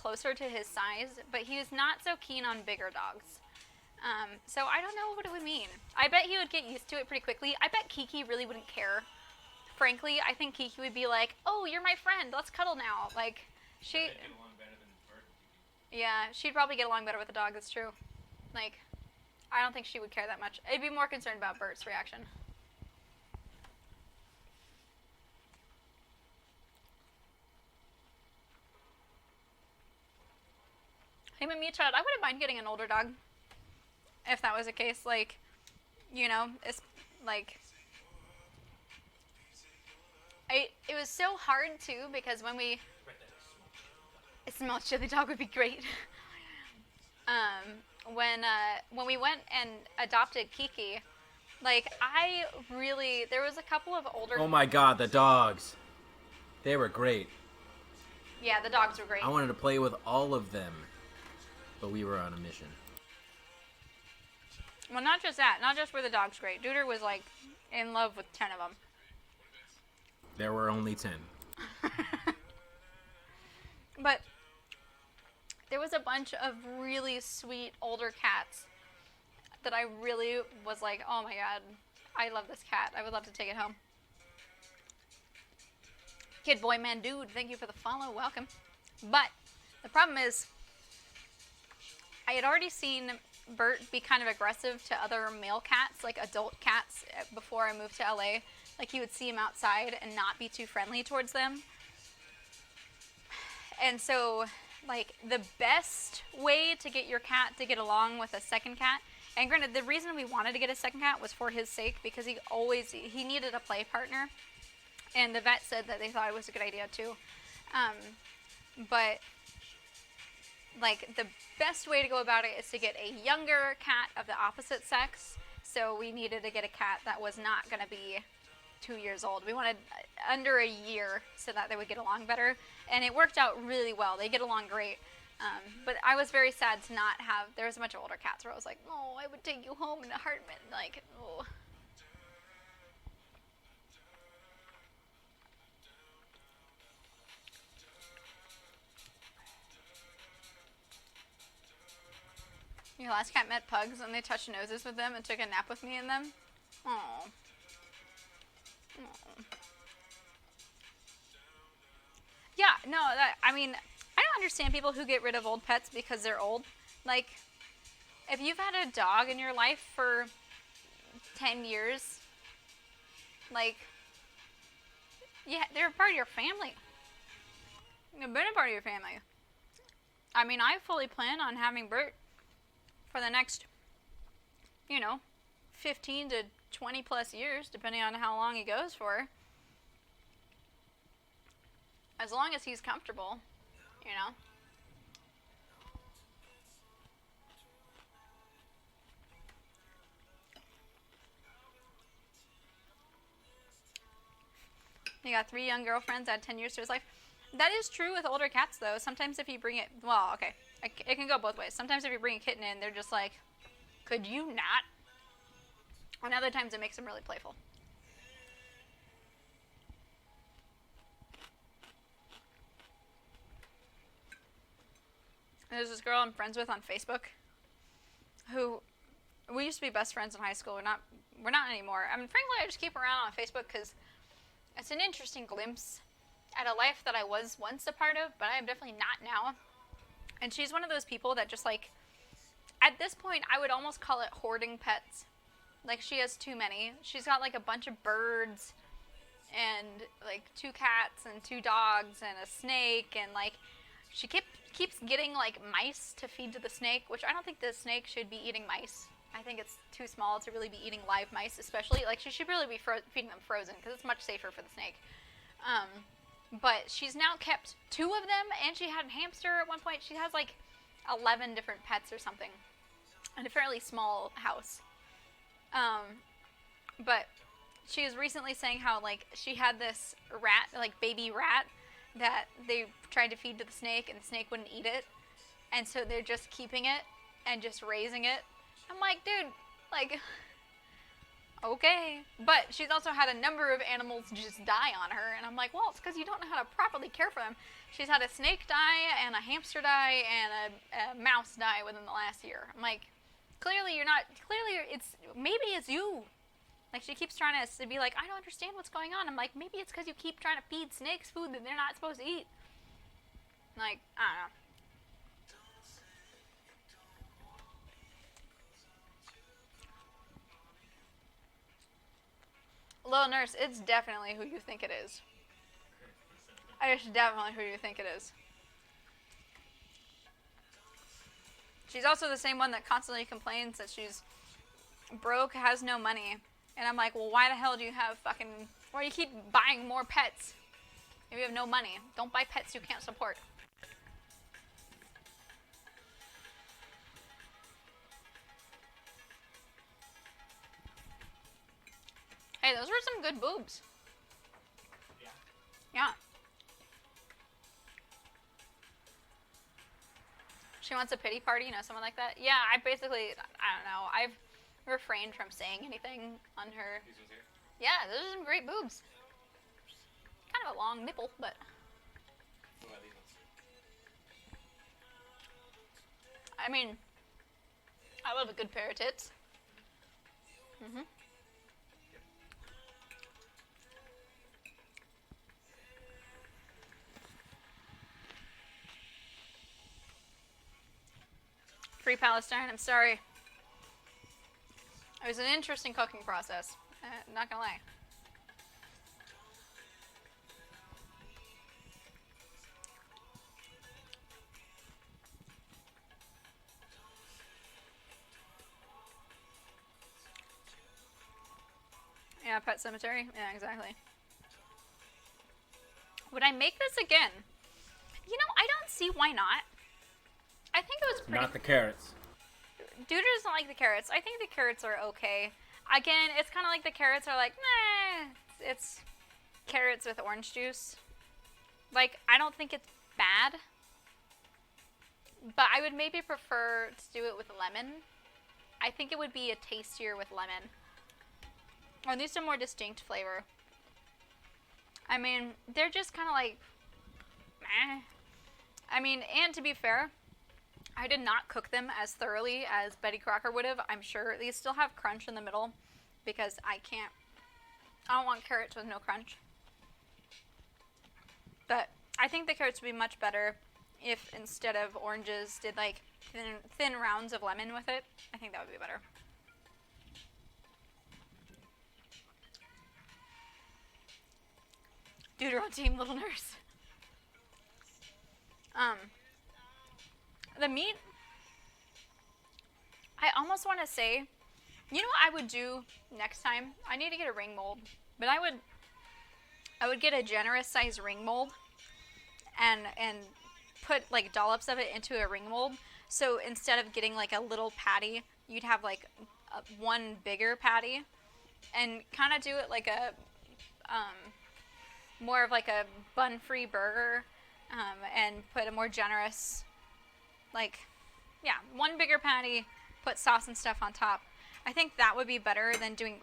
closer to his size, but he was not so keen on bigger dogs. So I don't know what it would mean. I bet he would get used to it pretty quickly. I bet Kiki really wouldn't care. Frankly, I think Kiki would be like, "Oh, you're my friend. Let's cuddle now." Like, she.
They get along better than Bert and Kiki.
Yeah, she'd probably get along better with the dog. That's true. Like, I don't think she would care that much. I'd be more concerned about Bert's reaction. Him and Mewtwo, I wouldn't mind getting an older dog. If that was the case, like, you know, it's like, it was so hard too, because when we, a small chili dog would be great. When we went and adopted Kiki, like, there was a couple of older.
Oh my god, the dogs. They were great.
Yeah, the dogs were great.
I wanted to play with all of them, but we were on a mission.
Well, not just that. Not just were the dogs great. Duder was, like, in love with 10 of them.
There were only 10.
But there was a bunch of really sweet older cats that I really was like, oh my god, I love this cat. I would love to take it home. Kid Boy Man Dude, thank you for the follow. Welcome. But the problem is, I had already seen Bert be kind of aggressive to other male cats, like adult cats, before I moved to LA. Like, he would see him outside and not be too friendly towards them. And so, like, the best way to get your cat to get along with a second cat, and granted, the reason we wanted to get a second cat was for his sake, because he needed a play partner. And the vet said that they thought it was a good idea too. But, like, the best way to go about it is to get a younger cat of the opposite sex. So we needed to get a cat that was not going to be 2 years old. We wanted under a year so that they would get along better. And it worked out really well. They get along great. But I was very sad to not have, there was a bunch of older cats where I was like, oh, I would take you home in a heartbeat. Like, oh. Your last cat met pugs and they touched noses with them and took a nap with me in them? Aww. Yeah, no, I mean, I don't understand people who get rid of old pets because they're old. Like, if you've had a dog in your life for 10 years, like, yeah, they're a part of your family. They've been a part of your family. I mean, I fully plan on having Bert for the next, 15 to 20 plus years, depending on how long he goes for. As long as he's comfortable, He got 3 young girlfriends, add 10 years to his life. That is true with older cats, though. Sometimes if you bring it, well, okay, it can go both ways. Sometimes if you bring a kitten in, they're just like, could you not? And other times it makes them really playful. There's this girl I'm friends with on Facebook who, we used to be best friends in high school. We're not anymore. I mean, frankly, I just keep around on Facebook because it's an interesting glimpse at a life that I was once a part of, but I am definitely not now. And she's one of those people that just, like, at this point, I would almost call it hoarding pets. Like, she has too many. She's got, like, a bunch of birds and, like, 2 cats and 2 dogs and a snake. And, like, she keeps getting, like, mice to feed to the snake, which I don't think the snake should be eating mice. I think it's too small to really be eating live mice, especially. Like, she should really be feeding them frozen because it's much safer for the snake. But she's now kept 2 of them, and she had a hamster at one point. She has, like, 11 different pets or something in a fairly small house. But she was recently saying how, like, she had this rat, like, baby rat, that they tried to feed to the snake, and the snake wouldn't eat it. And so they're just keeping it and just raising it. I'm like, dude, like, okay. But she's also had a number of animals just die on her, and I'm like, well, it's because you don't know how to properly care for them. She's had a snake die, and a hamster die, and a mouse die within the last year. I'm like, clearly maybe it's you. Like, she keeps trying to be like, I don't understand what's going on. I'm like, maybe it's because you keep trying to feed snakes food that they're not supposed to eat. Like, I don't know. Little nurse, it's definitely who you think it is. It's definitely who you think it is. She's also the same one that constantly complains that she's broke, has no money. And I'm like, well, why the hell do you have why do you keep buying more pets? If you have no money, don't buy pets you can't support. Hey, those were some good boobs.
Yeah.
Yeah. She wants a pity party, someone like that. Yeah, I don't know. I've refrained from saying anything on her.
These ones here?
Yeah, those are some great boobs. Kind of a long nipple, but.
What about these ones?
I mean, I love a good pair of tits. Mm-hmm. Free Palestine, I'm sorry. It was an interesting cooking process. Not gonna lie. Yeah, Pet Cemetery. Yeah, exactly. Would I make this again? I don't see why not. I think it was pretty.
Not the carrots.
Dude doesn't like the carrots. I think the carrots are okay. Again, it's kind of like the carrots are like, nah, it's carrots with orange juice. Like, I don't think it's bad. But I would maybe prefer to do it with lemon. I think it would be a tastier with lemon. Or at least a more distinct flavor. I mean, they're just kind of like, meh. I mean, and to be fair, I did not cook them as thoroughly as Betty Crocker would have. I'm sure these still have crunch in the middle because I don't want carrots with no crunch. But I think the carrots would be much better if instead of oranges did like thin rounds of lemon with it. I think that would be better. Dude, you're on Team Little Nurse. The meat, I almost want to say, what I would do next time? I need to get a ring mold, but I would get a generous size ring mold and put like dollops of it into a ring mold. So instead of getting like a little patty, you'd have like one bigger patty, and kind of do it like a more of like a bun-free burger, and put a more generous, one bigger patty, put sauce and stuff on top. I think that would be better than doing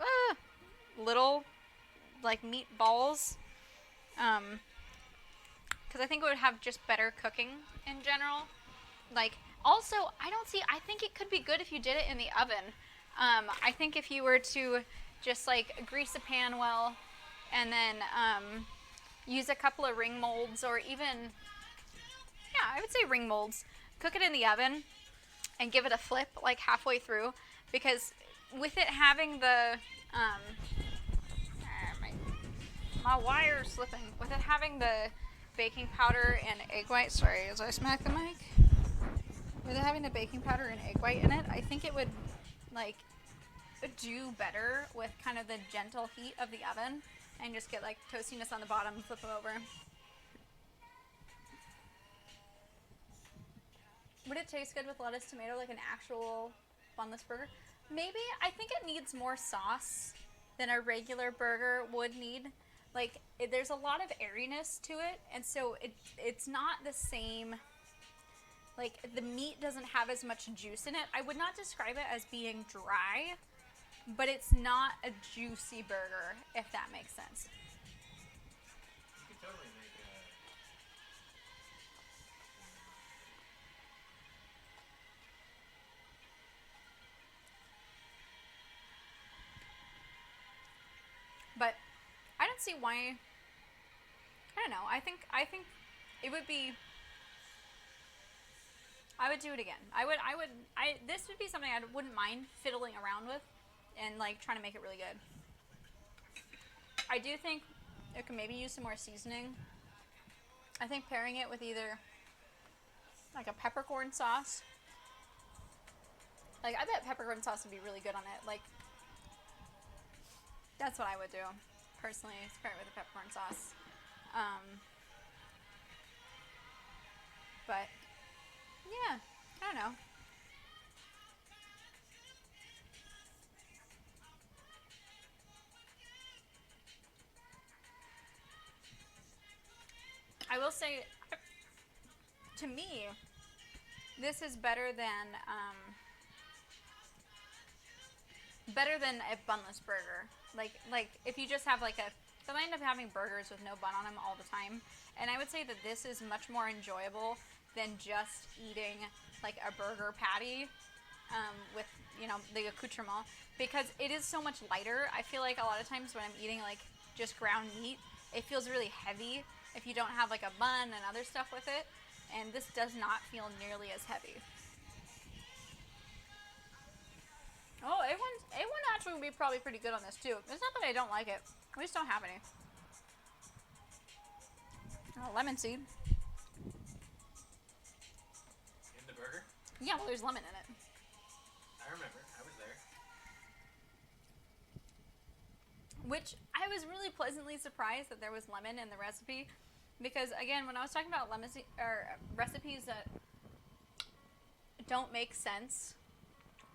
little, like, meat balls, because I think it would have just better cooking in general. Like, also, I think it could be good if you did it in the oven. I think if you were to just, like, grease a pan well, and then, use a couple of ring molds, or even, I would say ring molds. Cook it in the oven and give it a flip like halfway through, because with it having the my wire's slipping. With it having the baking powder and egg white, sorry, as I smack the mic. With it having the baking powder and egg white in it, I think it would like do better with kind of the gentle heat of the oven, and just get like toastiness on the bottom and flip it over. Would it taste good with lettuce, tomato, like an actual bunless burger? Maybe. I think it needs more sauce than a regular burger would need. Like, there's a lot of airiness to it, and so it's not the same. Like, the meat doesn't have as much juice in it. I would not describe it as being dry, but it's not a juicy burger, if that makes sense.
You could totally make a.
But I don't see why. I don't know. I think it would be. I would do it again. This would be something I wouldn't mind fiddling around with, and like trying to make it really good. I do think it could maybe use some more seasoning. I think pairing it with either like a peppercorn sauce. Like I bet peppercorn sauce would be really good on it. Like that's what I would do personally. Is pair it with a peppercorn sauce. But yeah, I don't know. I will say, to me, this is better than a bunless burger. Like if you just have like a, because I end up having burgers with no bun on them all the time, and I would say that this is much more enjoyable than just eating like a burger patty with, you know, the accoutrement, because it is so much lighter. I feel like a lot of times when I'm eating like just ground meat, it feels really heavy if you don't have like a bun and other stuff with it, and this does not feel nearly as heavy. Oh, A1 actually would be probably pretty good on this too. It's not that I don't like it. We just don't have any. Oh, lemon seed.
In the burger?
Yeah, well, there's lemon in it.
I remember. I was there.
Which I was really pleasantly surprised that there was lemon in the recipe, because again, when I was talking about recipes that don't make sense,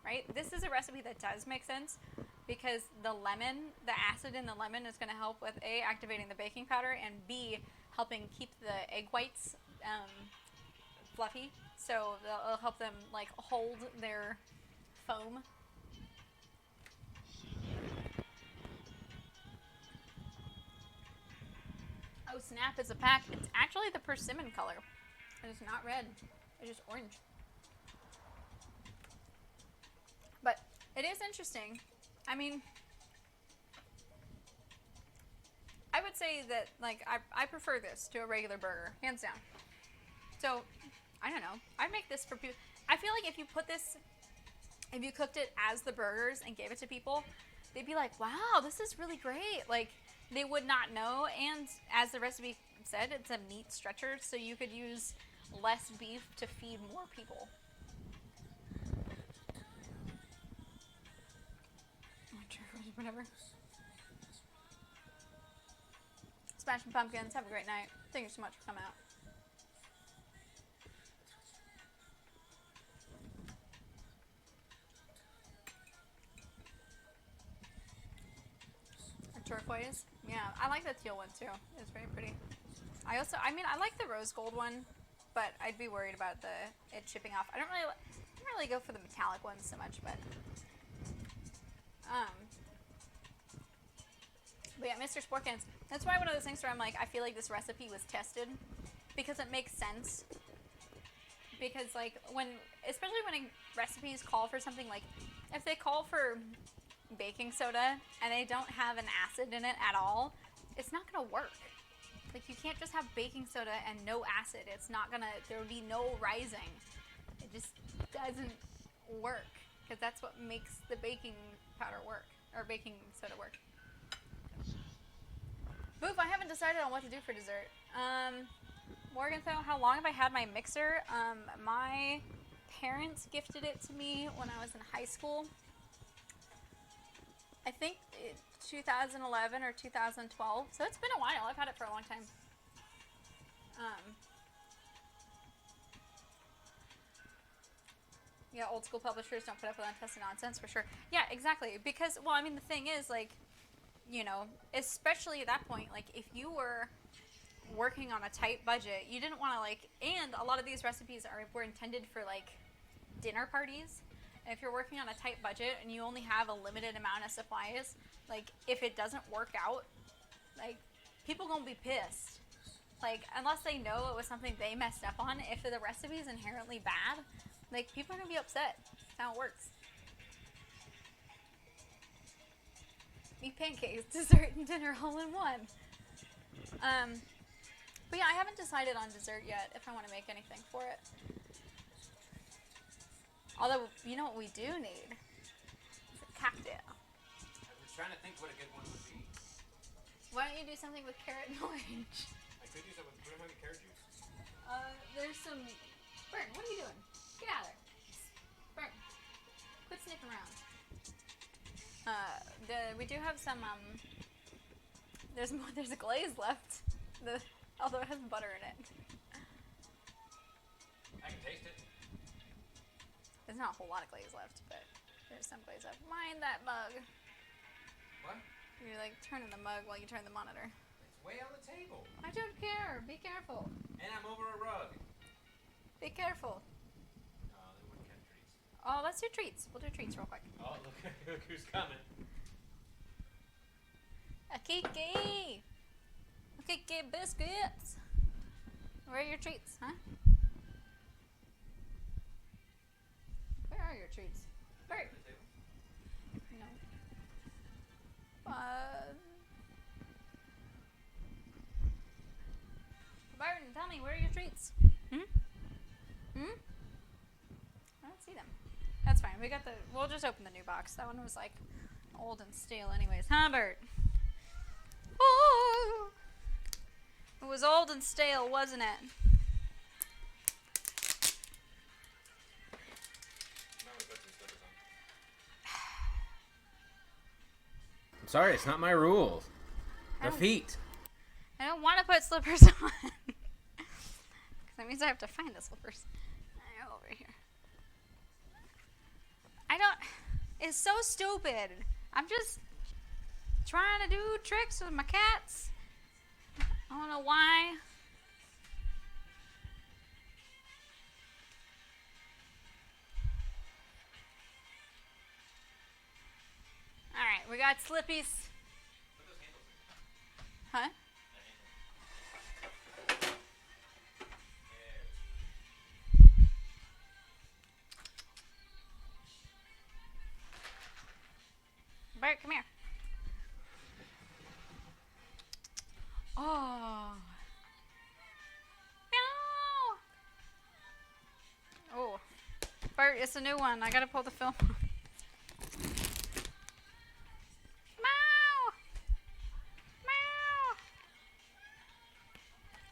right? This is a recipe that does make sense, because the acid in the lemon is going to help with A, activating the baking powder, and B, helping keep the egg whites fluffy. So it'll help them like hold their foam. Oh snap, it's a pack. It's actually the persimmon color. And it's not red. It's just orange. But it is interesting. I mean, I would say that like I prefer this to a regular burger, hands down. So, I don't know. I'd make this for people. I feel like if you cooked it as the burgers and gave it to people, they'd be like, wow, this is really great. Like, they would not know. And as the recipe said, it's a meat stretcher, so you could use less beef to feed more people. Whatever. Smashing Pumpkins, have a great night. Thank you so much for coming out. Turquoise. Yeah, I like the teal one too. It's very pretty. I like the rose gold one, but I'd be worried about it chipping off. I don't really go for the metallic ones so much, but yeah, Mr. Sporkins. That's why one of those things where I'm like, I feel like this recipe was tested, because it makes sense. Because like especially when recipes call for something, like if they call for baking soda and they don't have an acid in it at all, it's not gonna work. Like, you can't just have baking soda and no acid. It's not gonna, there would be no rising. It just doesn't work, because that's what makes the baking powder work, or baking soda work. Boof, I haven't decided on what to do for dessert. Morganthau, how long have I had my mixer? My parents gifted it to me when I was in high school. I think 2011 or 2012. So it's been a while. I've had it for a long time. Yeah, old school publishers don't put up with untested nonsense, for sure. Yeah, exactly. Because, well, I mean, the thing is, like, you know, especially at that point, like, if you were working on a tight budget, you didn't want to, like, and a lot of these recipes were intended for, like, dinner parties. if you're working on a tight budget and you only have a limited amount of supplies, like, if it doesn't work out, like, people gonna be pissed. Like, unless they know it was something they messed up on, if the recipe is inherently bad, like, people are gonna be upset. That's how it works. Eat pancakes, dessert, and dinner all in one. But yeah, I haven't decided on dessert yet if I want to make anything for it. Although, you know what we do need? It's a cocktail.
I was trying to think what a good one would be.
Why don't you do something with carrot and orange?
I could use it with, what am I with carrot juice?
There's some... Burn, what are you doing? Get out of there. Burn. Quit sniffing around. We do have some, there's a glaze left. Although it has butter in it.
I can taste it.
There's not a whole lot of glaze left, but there's some glaze left. Mind that mug.
What?
You're like turning the mug while you turn the monitor.
It's way on the table.
I don't care. Be careful.
And I'm over a rug.
Be careful.
Oh, they wouldn't have treats.
Oh, let's do treats. We'll do treats real quick.
Oh, look who's coming.
A Kiki! A Kiki biscuits! Where are your treats, huh? Where are your treats? Bert! No. Barton, tell me, where are your treats? Hmm? I don't see them. That's fine. We'll just open the new box. That one was like old and stale anyways. Huh, Bert? Oh! It was old and stale, wasn't it?
I'm sorry, it's not my rules. The feet.
I don't want to put slippers on. Because that means I have to find the slippers. They're over here. It's so stupid. I'm just trying to do tricks with my cats. I don't know why. Alright, we got Slippies. Huh? Bert, come here. Oh. Meow. Oh. Bert, it's a new one. I gotta pull the film. Meow. Meow.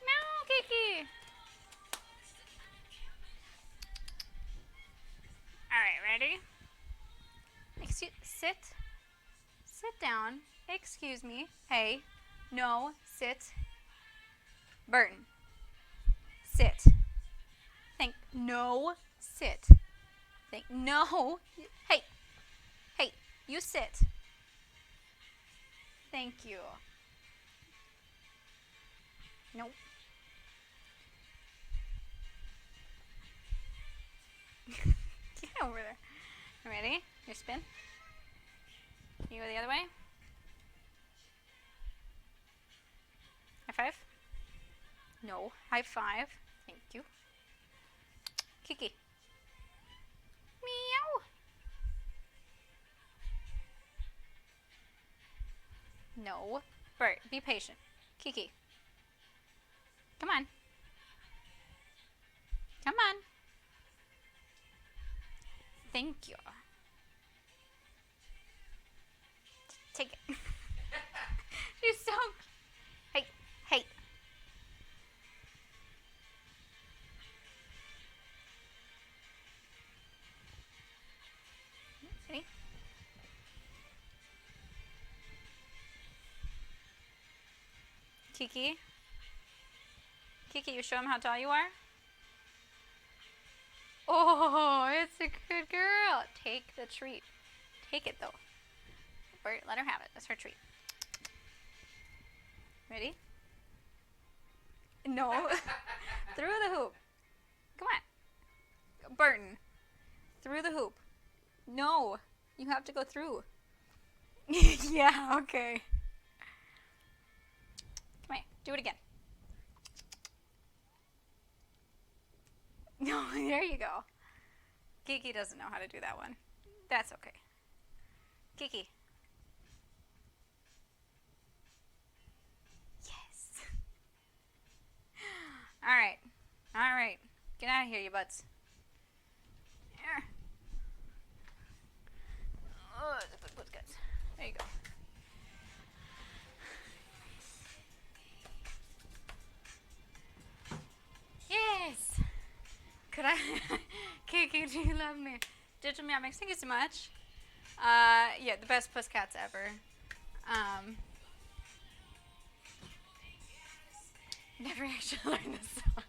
Meow, Kiki. Alright, ready? Sit. Sit down. Excuse me. Hey. No. Sit. Burton. Sit. No. Sit. No. Hey. Hey. You sit. Thank you. Nope. Get over there. Ready? You spin. You go the other way. High five. No. High five. Thank you. Kiki. Meow. No. Bert, be patient. Kiki. Come on. Come on. Thank you. Take it. She's so... Hey, hey. Ready? Kiki. Kiki, you show him how tall you are? Oh, it's a good girl. Take the treat. Take it, though. Bert, let her have it. That's her treat. Ready? No. Through the hoop. Come on. Burton. Through the hoop. No, you have to go through. Yeah, okay. Come here, do it again. No, there you go. Kiki doesn't know how to do that one. That's okay. Kiki. Yes. Alright. Alright. Get out of here, you butts. There. Oh, the good guys. There you go. Yes. Could I? Kiki, do you love me? Digital Meow Mix, thank you so much. Yeah, the best Pussycats ever. Never actually learned this song.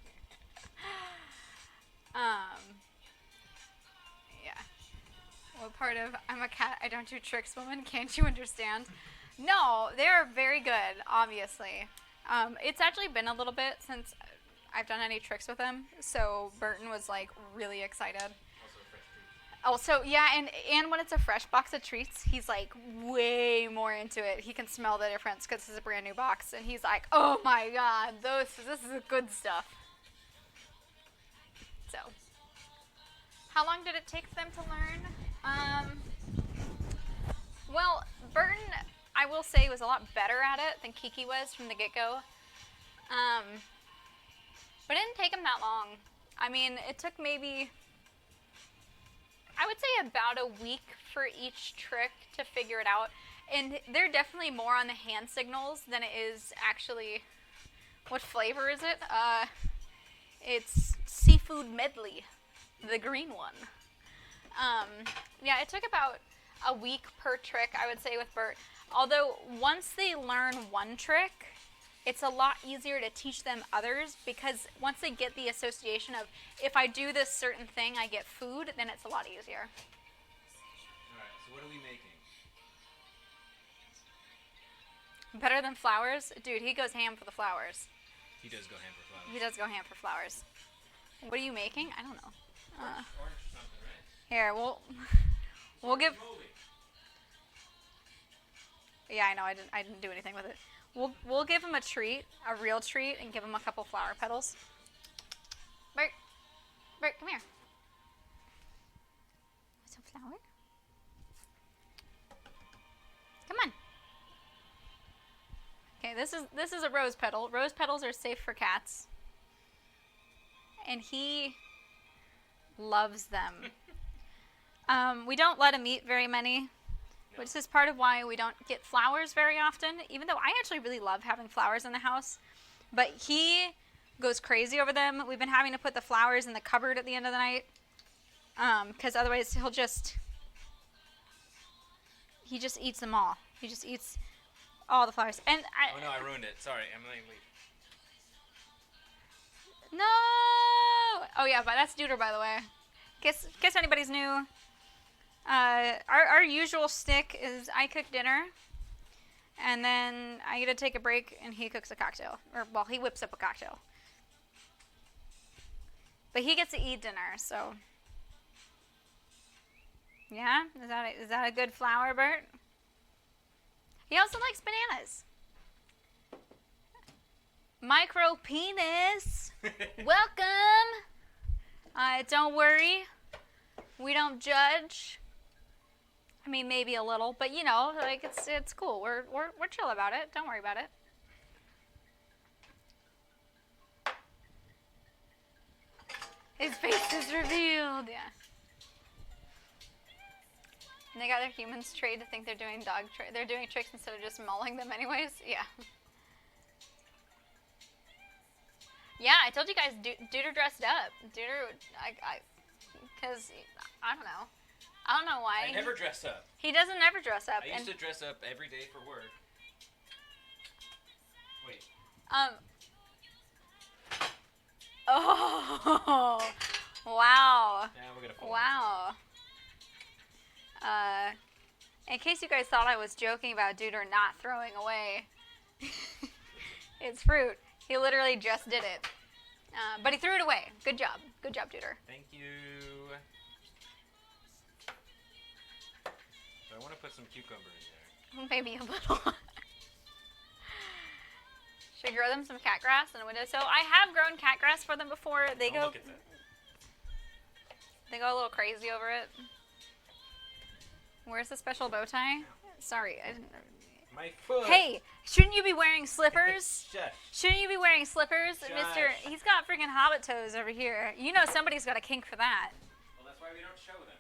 Yeah. What part of I'm a cat, I don't do tricks, woman? Can't you understand? No, they're very good, obviously. It's actually been a little bit since I've done any tricks with them, so Burton was like really excited. Also, yeah, and when it's a fresh box of treats, he's like way more into it. He can smell the difference because it's a brand new box, and he's like, "Oh my God, this is the good stuff." So, how long did it take them to learn? Well, Burton, I will say, was a lot better at it than Kiki was from the get-go. But it didn't take him that long. I mean, it took maybe, I would say about a week for each trick to figure it out. And they're definitely more on the hand signals than it is actually, what flavor is it? It's seafood medley, the green one. Yeah, it took about a week per trick, I would say, with Bert. Although, once they learn one trick, it's a lot easier to teach them others, because once they get the association of, if I do this certain thing, I get food, then it's a lot easier.
Alright, so what are we making?
Better than flowers? Dude, he goes ham for the flowers.
He does go ham for flowers.
He does go ham for flowers. What are you making? I don't know.
Orange something, right?
Here, we'll give... Yeah, I know, I didn't do anything with it. We'll give him a treat, a real treat, and give him a couple flower petals. Bert, come here. Some flower? Come on. Okay, this is a rose petal. Rose petals are safe for cats. And he loves them. We don't let him eat very many, which is part of why we don't get flowers very often, even though I actually really love having flowers in the house. But he goes crazy over them. We've been having to put the flowers in the cupboard at the end of the night, because otherwise he just eats them all. He just eats all the flowers. And
Oh no, I ruined it. Sorry, I'm letting leave.
No! Oh yeah, but that's Duder, by the way. In case anybody's new. Our usual stick is I cook dinner, and then I get to take a break, and he cooks a cocktail. Or, well, he whips up a cocktail. But he gets to eat dinner, so. Yeah? Is that a good flower, Bert? He also likes bananas. Micro penis. Welcome. Don't worry. We don't judge. I mean, maybe a little, but you know, like it's cool. We're chill about it. Don't worry about it. His face is revealed. Yeah. And they got their humans trained to think they're doing they're doing tricks instead of just mauling them anyways. Yeah. Yeah, I told you guys, Duder dressed up. Duder, because I don't know. I don't know why.
I never dress up.
He doesn't ever dress up.
I used to dress up every day for work. Wait.
Oh, wow.
Now we're gonna fall
Wow. In case you guys thought I was joking about Duder not throwing away, it's fruit. He literally just did it. But he threw it away. Good job. Good job, Duder.
Thank you. some cucumber in there.
Maybe a little. Should I grow them some cat grass in a windowsill? I have grown cat grass for them before. They
Don't
go.
look at that.
They go a little crazy over it. Where's the special bow tie? Sorry, I didn't.
My foot.
Hey, shouldn't you be wearing slippers?
Shush.
Shouldn't you be wearing slippers,
Shush.
Mister? He's got freaking hobbit toes over here. You know somebody's got a kink for that.
Well, that's why we don't show them.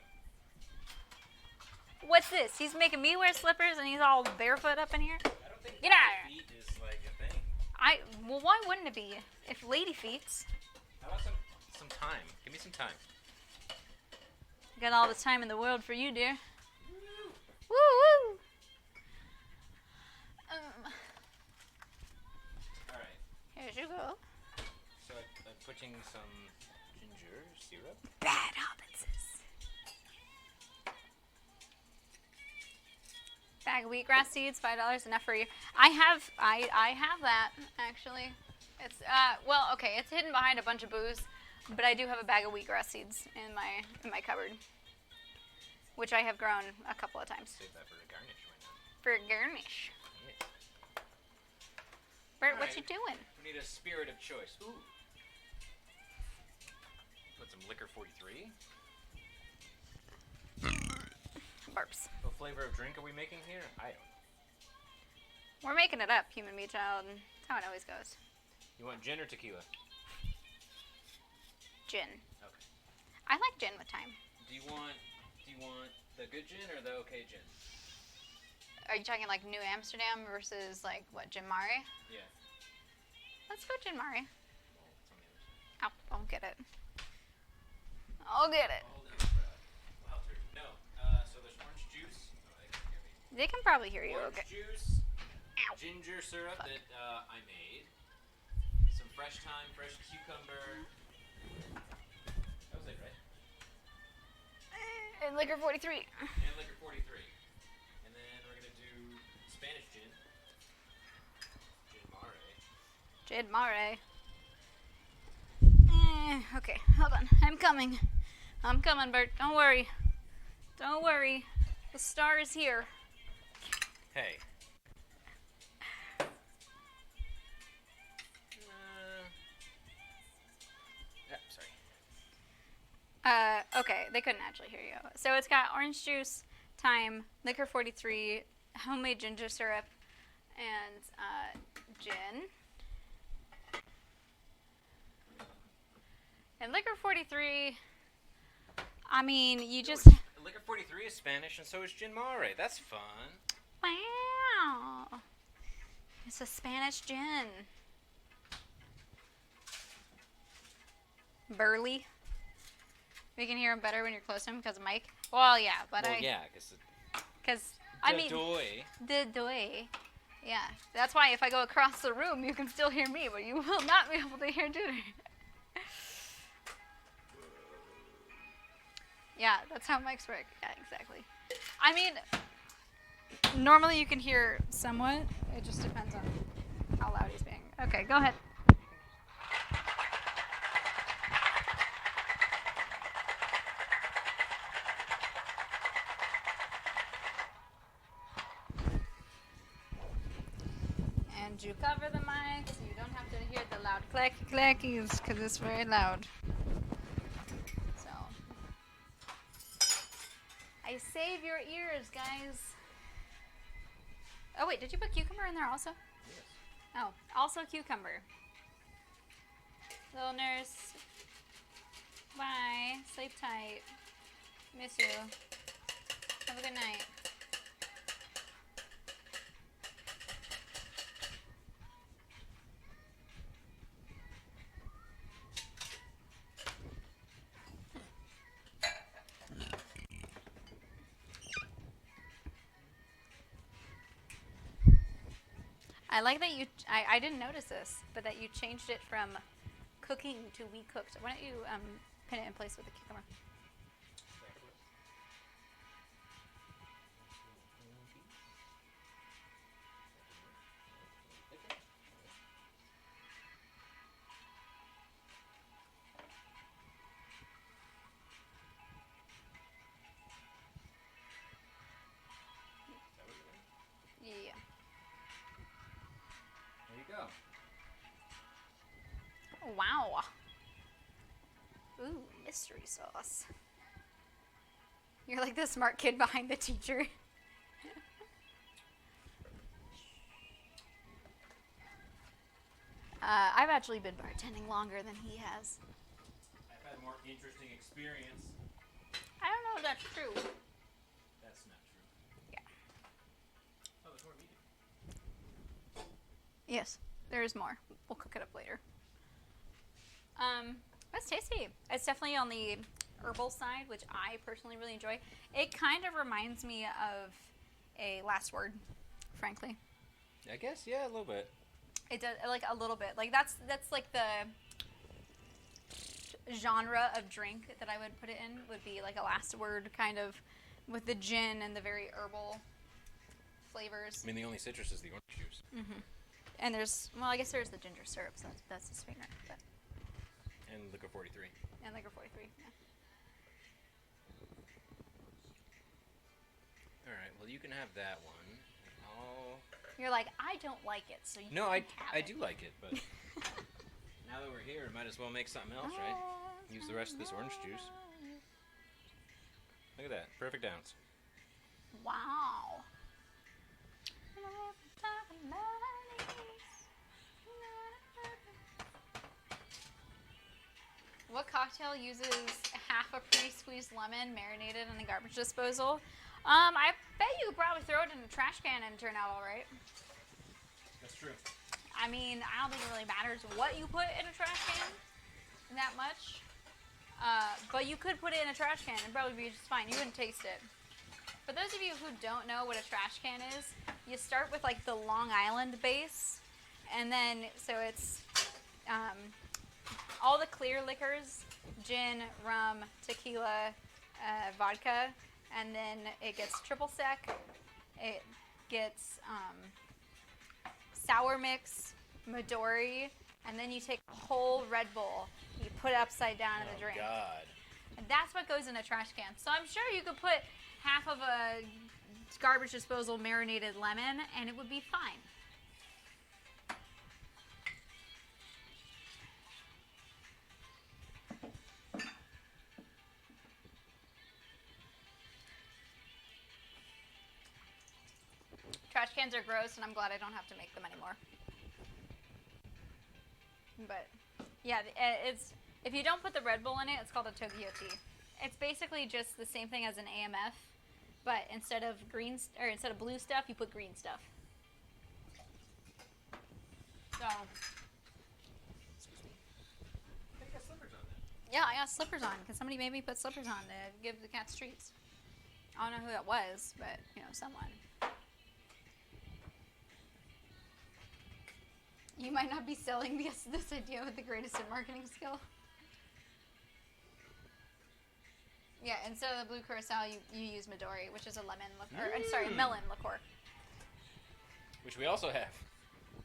What's this? He's making me wear slippers and he's all barefoot up in here?
I don't think
Get out.
feet is like a thing.
Well, why wouldn't it be? If lady feet's.
How about some time? Give me some time.
Got all the time in the world for you, dear. Woo woo!
All right.
Here you go.
So I'm putting some ginger syrup.
Bad hobbitses. Bag of wheatgrass seeds, $5 enough for you. I have that actually. It's well, okay, it's hidden behind a bunch of booze, but I do have a bag of wheatgrass seeds in my cupboard, which I have grown a couple of times.
Save that for a garnish. Why not?
For garnish.
Yes.
Bert, what
Alright.
you doing?
We need a spirit of choice. Ooh. Put some liquor 43.
Burps.
What flavor of drink are we making here? I don't know.
We're making it up, human meat child. That's how it always goes.
You want gin or tequila?
Gin.
Okay.
I like gin with time.
Do you want the good gin or the okay gin?
Are you talking like New Amsterdam versus like what, Gin Mare?
Yeah.
Let's go Gin Mare.
Well, it's on the other side.
I'll get it. I'll get it.
Hold it, Walter. No. So there's orange juice. Oh, they can hear me.
They can probably hear you.
Orange
Okay.
juice,
Ow.
ginger syrup
Fuck.
that I made, some fresh thyme, fresh cucumber. That was it, right?
And liquor 43.
And liquor 43. And then we're gonna do Spanish gin. Gin Mare.
Gin Mare. Okay, hold on. I'm coming. I'm coming, Bert. Don't worry. Don't worry. The star is here.
Hey. Sorry.
Okay, they couldn't actually hear you. So it's got orange juice, thyme, liquor 43, homemade ginger syrup, and gin. And liquor 43, I mean, you just...
Liquor 43 is Spanish, and so is Gin Mare. That's fun.
Wow. It's a Spanish gin. Burley. We can hear him better when you're close to him because of Mike. Well, yeah, but
Well, yeah, because
I mean, the doy. Yeah, that's why if I go across the room, you can still hear me, but you will not be able to hear Junior. Yeah, that's how mics work. Yeah, exactly. I mean, normally you can hear somewhat. It just depends on how loud he's being. Okay, go ahead. And you cover the mic so you don't have to hear the loud clacky clackies because it's very loud. So, I save your ears, guys. Oh wait, did you put cucumber in there also?
Yes.
Oh, also cucumber. Little nurse. Bye. Sleep tight. Miss you. Have a good night. I like that you, I didn't notice this, but that you changed it from cooking to we cooked. Why don't you pin it in place with the cucumber? wow. Ooh, mystery sauce. You're like the smart kid behind the teacher. I've actually been bartending longer than he has.
I've had more interesting experience.
I don't know if that's true.
That's not true.
Yeah.
Oh, there's more meat.
Yes, there is more. We'll cook it up later. It's tasty. It's definitely on the herbal side, which I personally really enjoy. It kind of reminds me of a Last Word, frankly.
I guess, yeah, a little bit.
It does, like a little bit. Like that's like the genre of drink that I would put it in. Would be like a Last Word kind of, with the gin and the very herbal flavors.
I mean, the only citrus is the orange juice.
Mm-hmm. And there's, well, I guess there's the ginger syrup, so that's the sweetener. But.
And liquor 43.
And liquor 43. Yeah.
All right. Well, you can have that one. I'll...
You're like, I don't like it, so you
No,
can
I
have it.
do like it, but now that we're here, might as well make something else, right? Use the rest of this orange juice. Look at that. Perfect ounce.
Wow. What cocktail uses half a pre-squeezed lemon marinated in a garbage disposal? I bet you could probably throw it in a trash can and turn out all right.
That's true.
I mean, I don't think it really matters what you put in a trash can that much. But you could put it in a trash can and probably be just fine. You wouldn't taste it. For those of you who don't know what a trash can is, you start with like the Long Island base, and then so it's all the clear liquors, gin, rum, tequila, vodka, and then it gets triple sec. It gets sour mix, Midori, and then you take a whole Red Bull, you put it upside down in the drink.
God.
And that's what goes in a trash can. So I'm sure you could put half of a garbage disposal marinated lemon and it would be fine. Trash cans are gross and I'm glad I don't have to make them anymore. But yeah, it's if you don't put the Red Bull in it, it's called a Tokyo tea. It's basically just the same thing as an AMF, but instead of instead of blue stuff, you put green stuff. So
Excuse me. I got slippers on that.
yeah, I got slippers on because somebody made me put slippers on to give the cats treats. I don't know who that was, but you know, someone. You might not be selling this idea with the greatest in marketing skill. Yeah, instead of the blue curacao, you use Midori, which is a lemon liqueur. Melon liqueur.
Which we also have.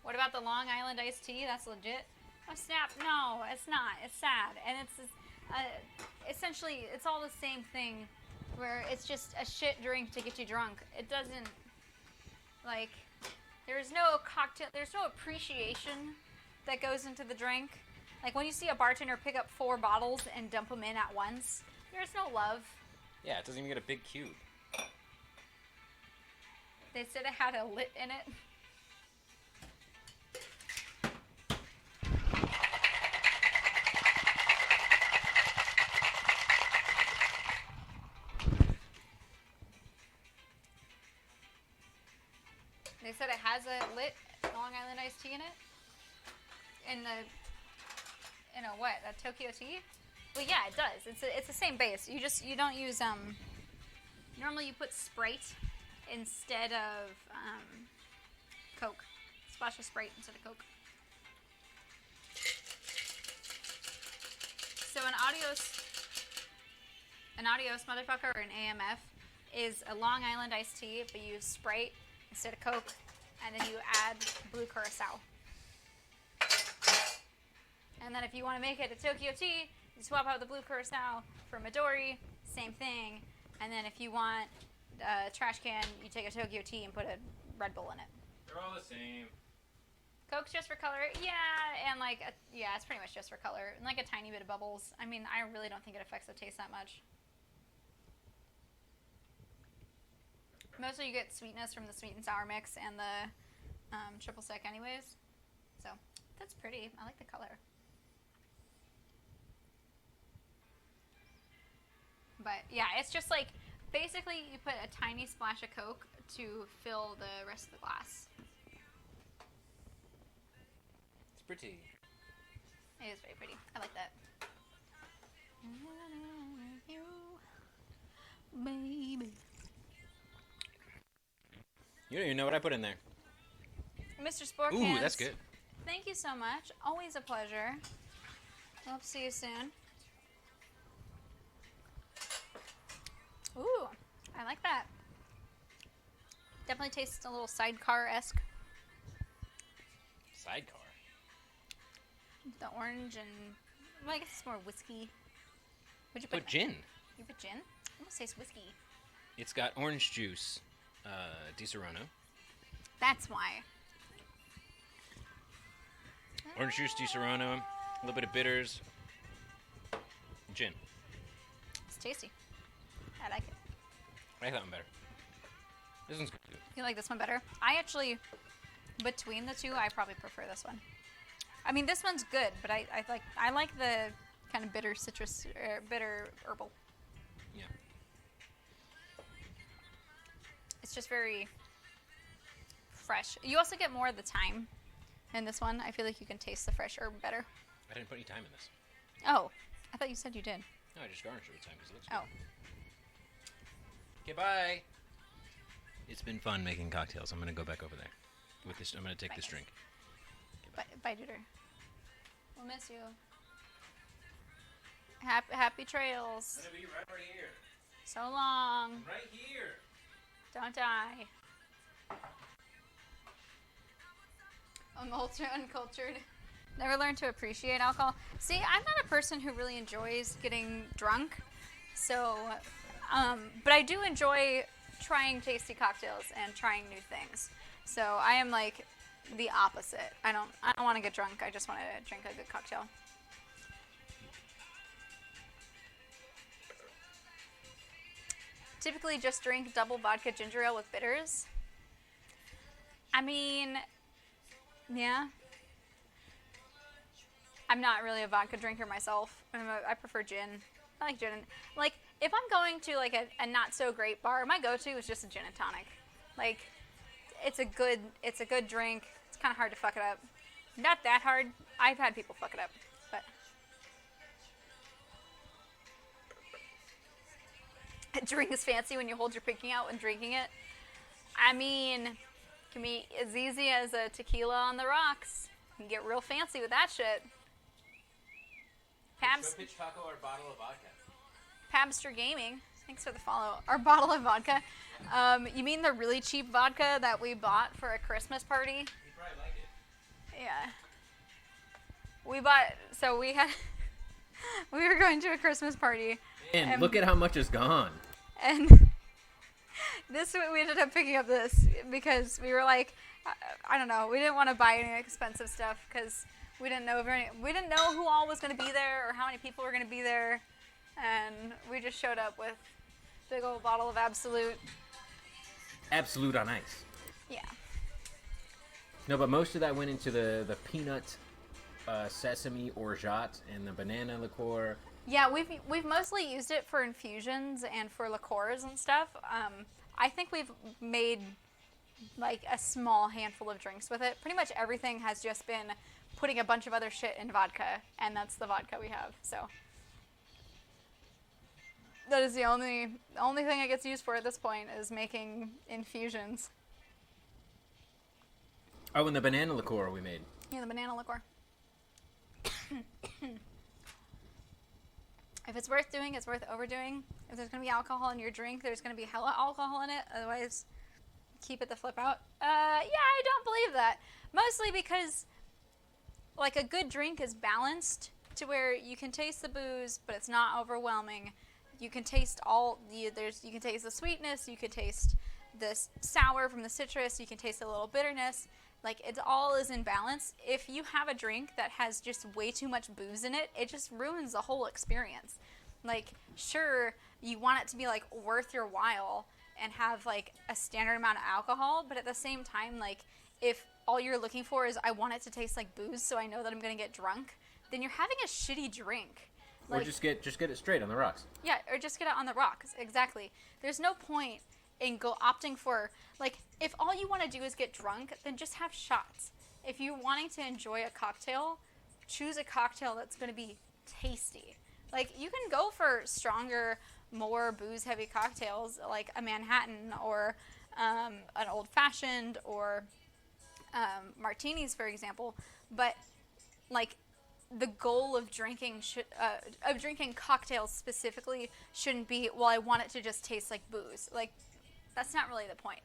What about the Long Island iced tea? That's legit. Oh snap! No, it's not. It's sad, and it's essentially it's all the same thing, where it's just a shit drink to get you drunk. It doesn't like. There's no cocktail. There's no appreciation that goes into the drink. Like when you see a bartender pick up 4 bottles and dump them in at once, there's no love.
Yeah, it doesn't even get a big cube.
They said it had a lit in it. They said it has a lit Long Island iced tea in it. In a what? A Tokyo tea? Well, yeah, it does. It's the same base. You don't use Normally you put Sprite instead of Coke. Splash of Sprite instead of Coke. So an Adios motherfucker or an AMF is a Long Island iced tea, but you use Sprite instead of Coke, and then you add blue curacao. And then if you want to make it a Tokyo tea, you swap out the blue curacao for Midori, same thing. And then if you want a trash can, you take a Tokyo tea and put a Red Bull in it.
They're all the same.
Coke's just for color. Yeah, and like, yeah, it's pretty much just for color. And like a tiny bit of bubbles. I mean, I really don't think it affects the taste that much. Mostly you get sweetness from the sweet and sour mix and the triple sec anyways. So, that's pretty. I like the color. But yeah, it's just like, basically you put a tiny splash of Coke to fill the rest of the glass.
It's pretty.
It is very pretty. I like that. You, baby.
You don't even know what I put in there.
Mr. Sporkhands.
Ooh, that's good.
Thank you so much. Always a pleasure. Hope to see you soon. Ooh, I like that. Definitely tastes a little sidecar-esque.
Sidecar.
The orange and, well, I guess it's more whiskey. Would you
Put gin.
You put gin? It almost tastes whiskey.
It's got orange juice, Di Serono.
That's why.
Orange juice, Di Serono, a little bit of bitters, gin.
It's tasty. I like it.
I like that one better. This one's good too.
You like this one better? I actually, between the two, I probably prefer this one. I mean, this one's good, but I like the kind of bitter citrus, bitter herbal.
Yeah.
It's just very fresh. You also get more of the thyme in this one. I feel like you can taste the fresh herb better.
I didn't put any time in this.
Oh, I thought you said you did.
No, I just garnished it with time because it looks
Oh.
good. Okay, bye. It's been fun making cocktails. I'm gonna go back over there with this. I'm gonna take this drink.
Bye, Duder. We'll miss you. Happy trails.
I'm gonna be right here.
So long.
Right here.
Don't die. I'm ultra uncultured. Never learned to appreciate alcohol. See, I'm not a person who really enjoys getting drunk. So, but I do enjoy trying tasty cocktails and trying new things. So I am like the opposite. I don't want to get drunk. I just want to drink a good cocktail. Typically just drink double vodka ginger ale with bitters. I mean, yeah. I'm not really a vodka drinker myself. I prefer gin. I like gin. Like, if I'm going to like a not so great bar, my go-to is just a gin and tonic. Like, it's a good drink. It's kind of hard to fuck it up. Not that hard. I've had people fuck it up, but a drink is fancy when you hold your pinky out when drinking it. I mean, it can be as easy as a tequila on the rocks. You can get real fancy with that shit.
Pitch taco or bottle of vodka.
Pabster Gaming, thanks for the follow. Our bottle of vodka. You mean the really cheap vodka that we bought for a Christmas party?
You probably like it.
Yeah. We were going to a Christmas party.
And look at how much is gone.
And we ended up picking up this because we were like, I don't know, we didn't want to buy any expensive stuff because we didn't know who all was going to be there or how many people were going to be there, and we just showed up with a big old bottle of Absolute.
Absolute on ice.
Yeah.
No, but most of that went into the peanut, sesame orgeat and the banana liqueur.
Yeah, we've mostly used it for infusions and for liqueurs and stuff. I think we've made like a small handful of drinks with it. Pretty much everything has just been putting a bunch of other shit in vodka, and that's the vodka we have. So that is the only thing it gets used for at this point is making infusions.
Oh, and the banana liqueur we made.
Yeah, the banana liqueur. If it's worth doing, it's worth overdoing. If there's going to be alcohol in your drink, there's going to be hella alcohol in it. Otherwise, keep it the flip out. Yeah, I don't believe that. Mostly because, like, a good drink is balanced to where you can taste the booze, but it's not overwhelming. You can taste you can taste the sweetness, you can taste the sour from the citrus, you can taste a little bitterness, Like, it all is in balance. If you have a drink that has just way too much booze in it, it just ruins the whole experience. Like, sure, you want it to be, like, worth your while and have, like, a standard amount of alcohol, but at the same time, like, if all you're looking for is I want it to taste like booze so I know that I'm going to get drunk, then you're having a shitty drink.
Or just get it straight on the rocks.
Yeah, or just get it on the rocks. Exactly. There's no point in opting for, like, if all you want to do is get drunk, then just have shots. If you're wanting to enjoy a cocktail, choose a cocktail that's going to be tasty. Like, you can go for stronger, more booze-heavy cocktails, like a Manhattan or an old-fashioned or martinis, for example. But, like, the goal of drinking cocktails specifically shouldn't be, well, I want it to just taste like booze. Like, that's not really the point.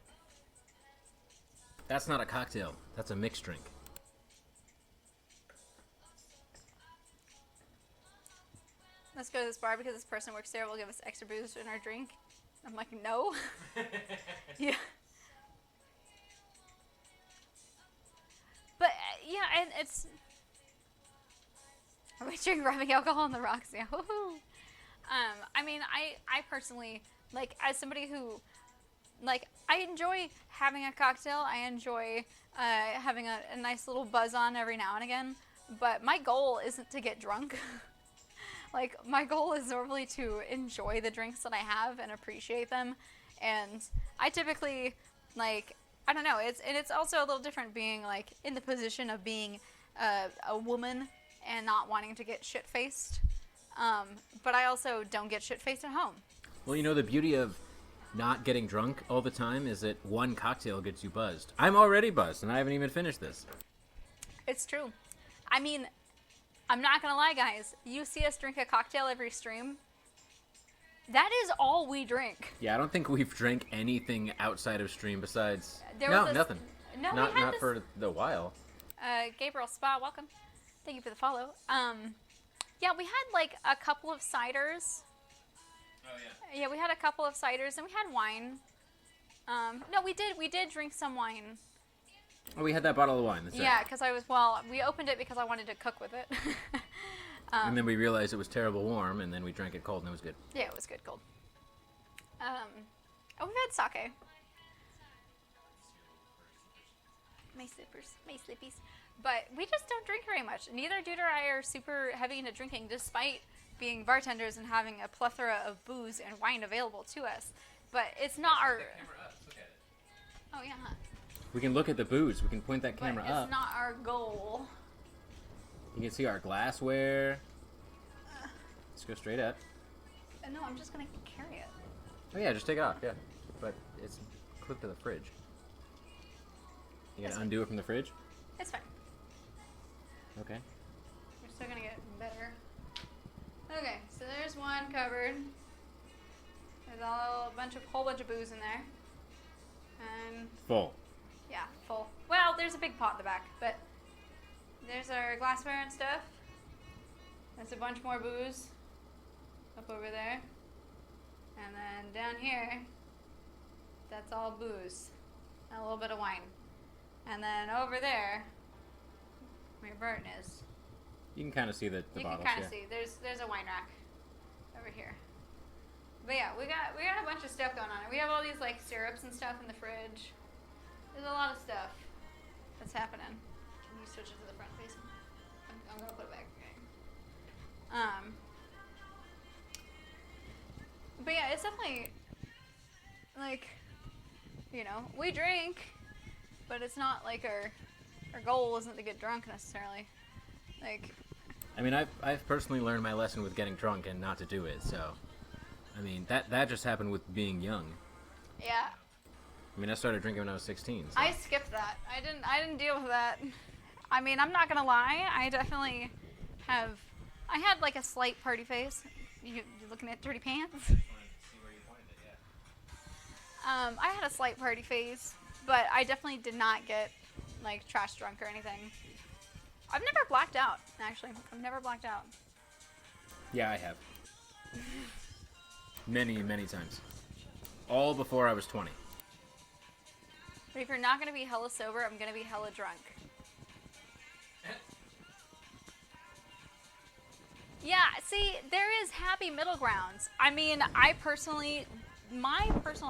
That's not a cocktail. That's a mixed drink.
Let's go to this bar because this person works there. Will give us extra booze in our drink. I'm like, no. Yeah. But yeah, and it's. Are we drinking rubbing alcohol on the rocks? Yeah. Woohoo. I mean, I personally, like, as somebody who, like, I enjoy having a cocktail. I enjoy having a nice little buzz on every now and again. But my goal isn't to get drunk. Like, my goal is normally to enjoy the drinks that I have and appreciate them. And I typically, like, I don't know. It's also a little different being, like, in the position of being a woman and not wanting to get shit-faced. But I also don't get shit-faced at home.
Well, you know, the beauty of not getting drunk all the time is that one cocktail gets you buzzed. I'm already buzzed, and I haven't even finished this.
It's true. I mean, I'm not going to lie, guys. You see us drink a cocktail every stream. That is all we drink.
Yeah, I don't think we've drank anything outside of stream besides... nothing.
No,
not
we had this...
for the while.
Gabriel Spa, welcome. Thank you for the follow. Yeah, we had, like, a couple of ciders.
Oh, yeah.
Yeah, we had a couple of ciders, and we had wine. No, we did drink some wine.
Oh, we had that bottle of wine. That's
Yeah,
right.
because we opened it because I wanted to cook with it.
And then we realized it was terrible warm, and then we drank it cold, and it was good.
Yeah, it was good cold. We've had sake. My slippies. But we just don't drink very much. Neither Dude or I are super heavy into drinking, despite being bartenders and having a plethora of booze and wine available to us. But it's not our...
Camera up. Look at it.
Oh, yeah, huh?
We can look at the booze. We can point that
But
camera
it's
up.
not our goal.
You can see our glassware. Let's go straight up.
No, I'm just going to carry it.
Oh, yeah, just take it off, yeah. But it's clipped to the fridge. You gotta undo it from the fridge?
It's fine.
Okay.
We're still going to get better. Okay, so there's one covered. There's a whole bunch of booze in there. And
Full.
yeah, full. Well, there's a big pot in the back, but there's our glassware and stuff. There's a bunch more booze up over there. And then down here, that's all booze. And a little bit of wine. And then over there, where Burton is,
You can kind of see the
you
bottles,
can kind
yeah.
of see. There's a wine rack over here. But yeah, we got a bunch of stuff going on. We have all these like syrups and stuff in the fridge. There's a lot of stuff that's happening. Can you switch it to the front facing? I'm gonna put it back. Okay. But yeah, it's definitely like, you know, we drink, but it's not like our goal isn't to get drunk necessarily. Like,
I mean, I've personally learned my lesson with getting drunk and not to do it, so... I mean, that just happened with being young.
yeah,
I mean, I started drinking when I was 16. So.
I skipped that. I didn't deal with that. I mean, I'm not gonna lie. I definitely have. I had like a slight party face. You looking at dirty pants?
Just wanted to see where you pointed it, yeah.
I had a slight party phase, but I definitely did not get like trash drunk or anything. I've never blacked out. Actually, I've never blacked out.
Yeah, I have. Many, many times. All before I was 20.
But if you're not gonna be hella sober, I'm gonna be hella drunk. Yeah, see, there is happy middle grounds. I mean, my personal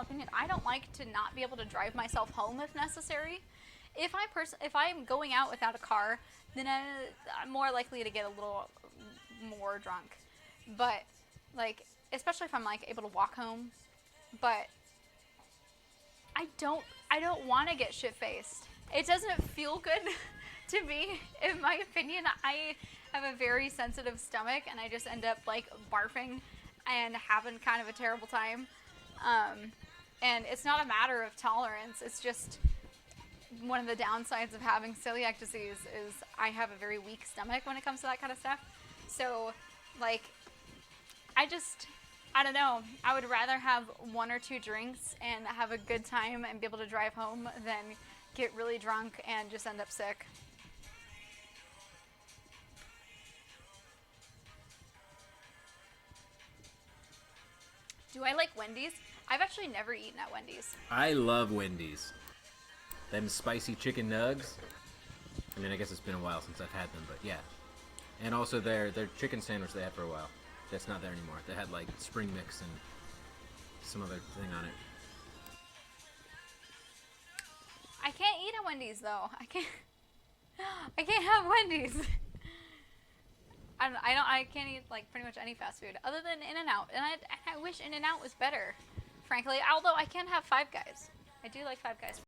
opinion, I don't like to not be able to drive myself home if necessary. If I'm going out without a car, then I'm more likely to get a little more drunk. But like, especially if I'm like able to walk home. But I don't want to get shit faced. It doesn't feel good to me. In my opinion, I have a very sensitive stomach, and I just end up like barfing and having kind of a terrible time. And it's not a matter of tolerance. It's just one of the downsides of having celiac disease is I have a very weak stomach when it comes to that kind of stuff. So, like, I don't know. I would rather have 1 or 2 drinks and have a good time and be able to drive home than get really drunk and just end up sick. Do I like Wendy's? I've actually never eaten at Wendy's.
I love Wendy's. Them spicy chicken nugs. I mean, I guess it's been a while since I've had them, but yeah. And also their chicken sandwich they had for a while. That's not there anymore. They had like spring mix and some other thing on it.
I can't eat at Wendy's though. I can't have Wendy's. I can't eat like pretty much any fast food other than In-N-Out, and I wish In-N-Out was better, frankly. Although I can have Five Guys. I do like Five Guys.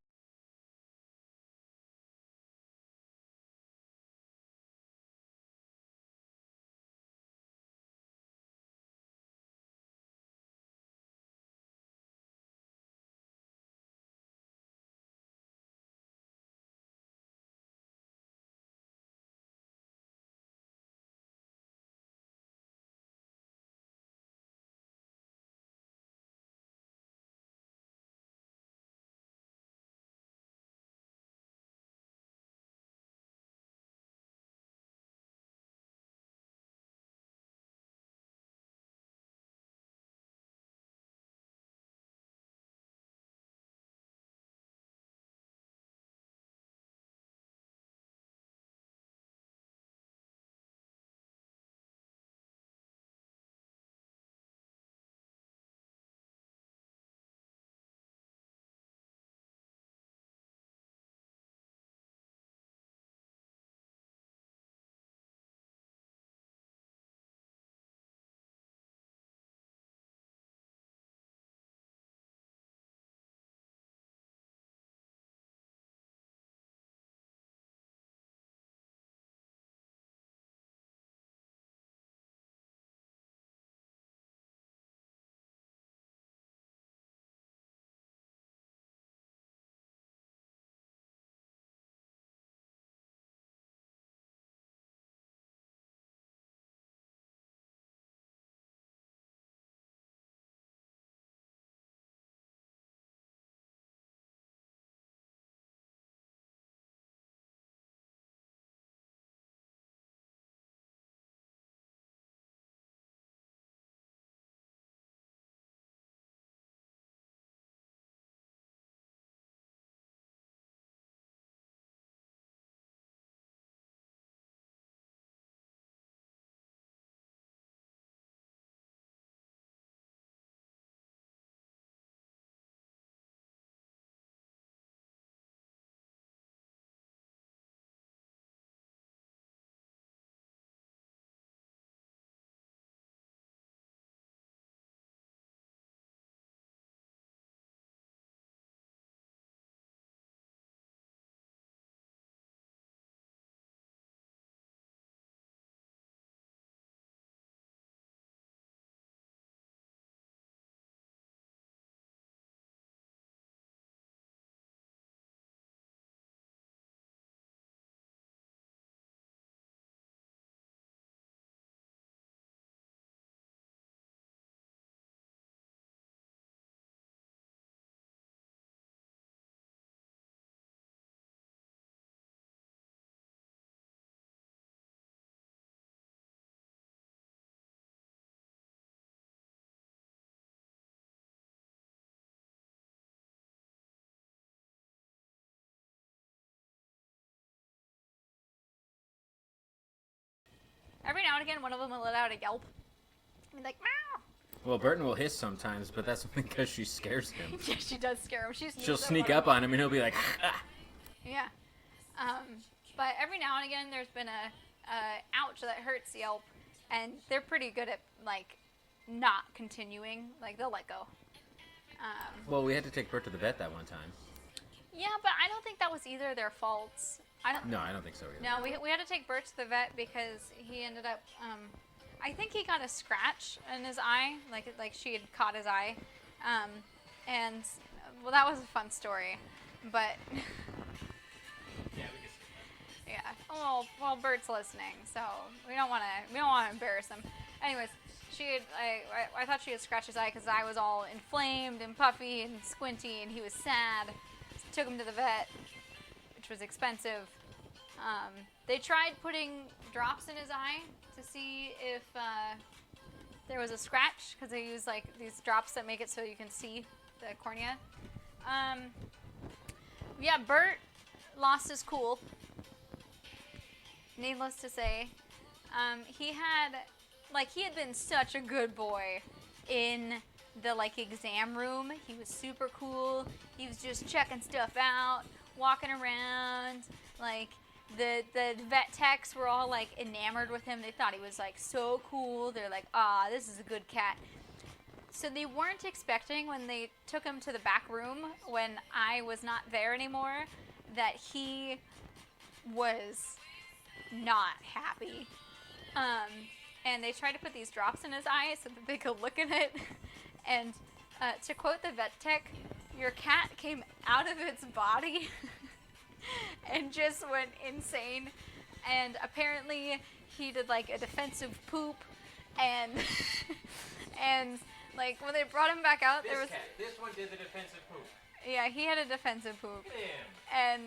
every now and again, one of them will let out a yelp. And be like, meow.
Well, Burton will hiss sometimes, but that's only because she scares him.
Yeah, she does scare him.
She'll sneak up on him, and he'll be like, ah.
Yeah. But every now and again, there's been a ouch that hurts yelp, and they're pretty good at like not continuing. Like they'll let go.
Well, we had to take Bert to the vet that one time.
Yeah, but I don't think that was either their faults.
No, I don't think so either.
No, we had to take Bert to the vet because he ended up. I think he got a scratch in his eye, like she had caught his eye, and well, that was a fun story, but.
Yeah, we can see
Yeah. Oh, well, Bert's listening, so we don't want to embarrass him. Anyways, I thought she had scratched his eye because his eye was all inflamed and puffy and squinty, and he was sad. So took him to the vet, which was expensive. They tried putting drops in his eye to see if there was a scratch because they use like these drops that make it so you can see the cornea. Yeah, Bert lost his cool. Needless to say, he had been such a good boy in the like exam room. He was super cool. He was just checking stuff out, walking around. Like the vet techs were all like enamored with him. They thought he was like so cool. They're like, this is a good cat. So they weren't expecting when they took him to the back room when I was not there anymore that he was not happy. And they tried to put these drops in his eyes so that they could look in it. And to quote the vet tech, your cat came out of its body and just went insane. And apparently he did like a defensive poop and and like when they brought him back out, there was
This one did the defensive poop.
yeah, he had a defensive poop.
Damn.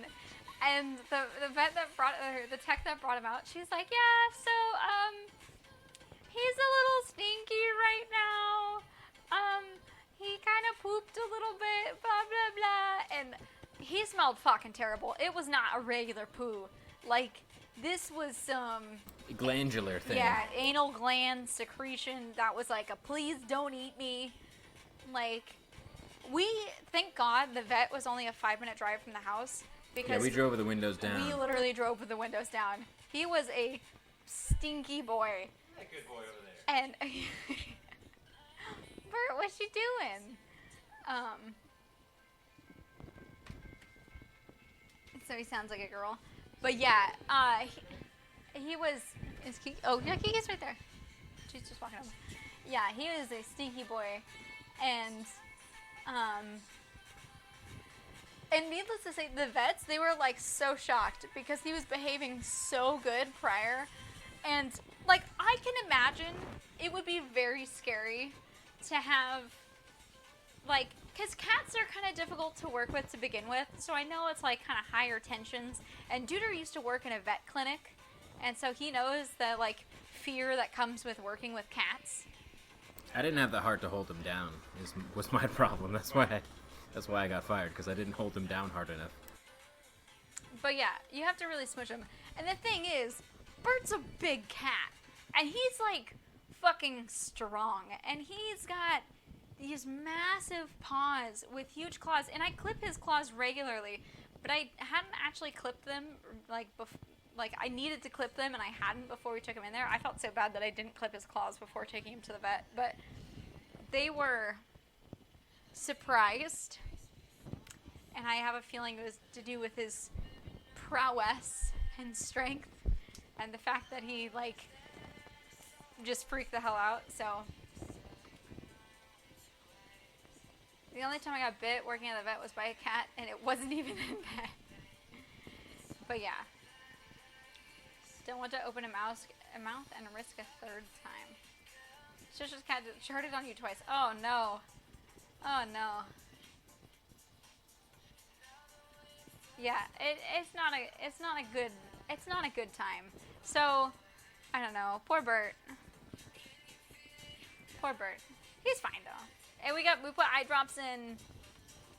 And the vet that brought the tech that brought him out, she's like, yeah, so he's a little stinky right now. He kind of pooped a little bit, blah blah blah, and he smelled fucking terrible. It was not a regular poo. Like this was some
Glandular thing.
yeah, anal gland secretion that was like a please don't eat me. Like thank God the vet was only a 5-minute drive from the house. Because
Yeah, we drove with the windows down.
we literally drove with the windows down. He was a stinky boy.
That good boy over there.
And Bert, what's she doing? So he sounds like a girl. But yeah, he was. Is Kiki? Oh, yeah, Kiki's right there. She's just walking over. Yeah, he was a stinky boy, and needless to say, the vets, they were like so shocked because he was behaving so good prior. And like, I can imagine it would be very scary to have, like, because cats are kind of difficult to work with to begin with. So I know it's like kind of higher tensions. And Duder used to work in a vet clinic. And so he knows the like fear that comes with working with cats.
I didn't have the heart to hold him down. Was my problem. That's why I got fired, because I didn't hold him down hard enough.
But yeah, you have to really smush him. And the thing is, Bert's a big cat. And he's like fucking strong. And he's got these massive paws with huge claws. And I clip his claws regularly. But I hadn't actually clipped them like I needed to clip them and I hadn't before we took him in there. I felt so bad that I didn't clip his claws before taking him to the vet. But they were surprised, and I have a feeling it was to do with his prowess and strength and the fact that he like just freaked the hell out. So the only time I got bit working at the vet was by a cat, and it wasn't even in bed. But yeah, don't want to open a mouth and risk a third time. Shusha's cat charted on you twice. Oh no. Oh no. Yeah, it's not a good time. So, I don't know. Poor Bert. Poor Bert. He's fine though. And we put eye drops in,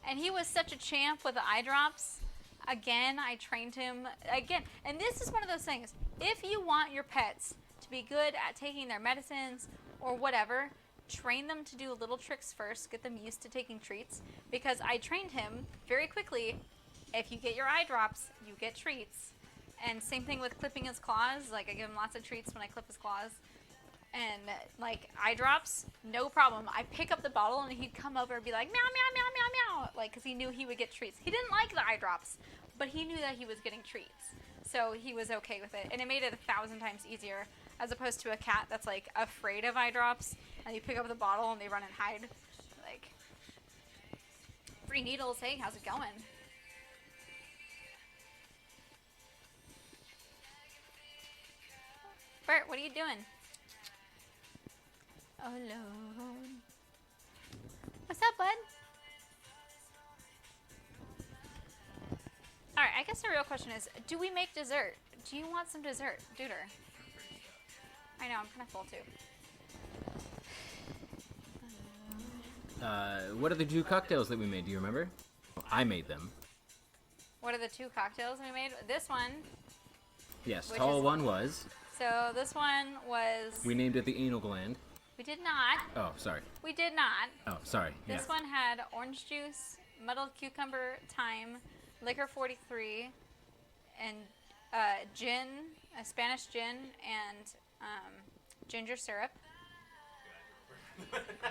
and he was such a champ with the eye drops. Again, I trained him again. And this is one of those things. If you want your pets to be good at taking their medicines or whatever, train them to do little tricks first, get them used to taking treats, because I trained him very quickly. If you get your eye drops, you get treats. And same thing with clipping his claws. Like, I give him lots of treats when I clip his claws. And, like, eye drops, no problem. I pick up the bottle and he'd come over and be like, meow, meow, meow, meow, meow. Like, because he knew he would get treats. He didn't like the eye drops, but he knew that he was getting treats. So he was okay with it. And it made it 1,000 times easier, as opposed to a cat that's, like, afraid of eye drops. And you pick up the bottle and they run and hide. Like, free needles, hey, how's it going? Bert, what are you doing? Oh, Lord. What's up, bud? Alright, I guess the real question is, do we make dessert? Do you want some dessert, Duder? I know, I'm kind of full too.
What are the 2 cocktails that we made? Do you remember? I made them.
What are the 2 cocktails we made? This one.
Yes,
Which
tall
is-
one was.
So this one was...
We named it the anal gland.
We did not.
Oh, sorry.
We did not.
Oh, sorry.
This one had orange juice, muddled cucumber, thyme, liquor 43, and gin, a Spanish gin, and ginger syrup.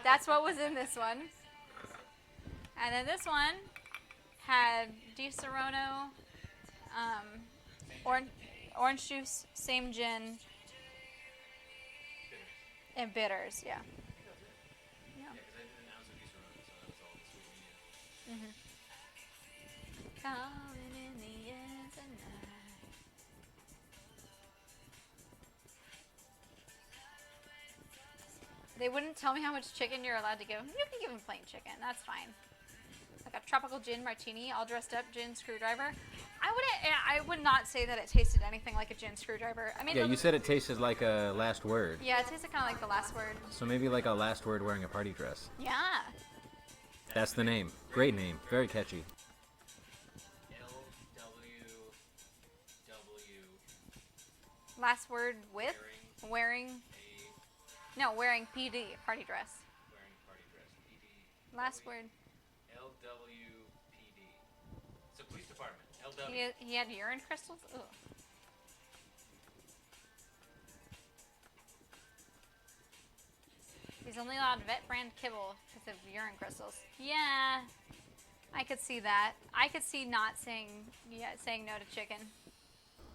That's what was in this one. And then this one had Di Serono, orange juice, same gin, and bitters, yeah.
Yeah, because I did an ounce of Disaronno, so that was all the sweet we needed.
Calling in the air tonight. They wouldn't tell me how much chicken you're allowed to give them. You can give them plain chicken. That's fine. Like a tropical gin martini, all dressed up gin screwdriver. I would not say that it tasted anything like a gin screwdriver. I mean,
Yeah, you said it tasted like a last word.
Yeah, it tasted kind of like the last word.
So maybe like a last word wearing a party dress.
Yeah.
That's the name. Great name. Very catchy.
LWW
Last word with wearing.
a
No, wearing PD, party dress.
wearing party dress. PD.
Last word.
LWPD. So police department. LW.
He had urine crystals? Ugh. He's only allowed vet brand kibble because of urine crystals. Yeah, I could see that. I could see not saying no to chicken.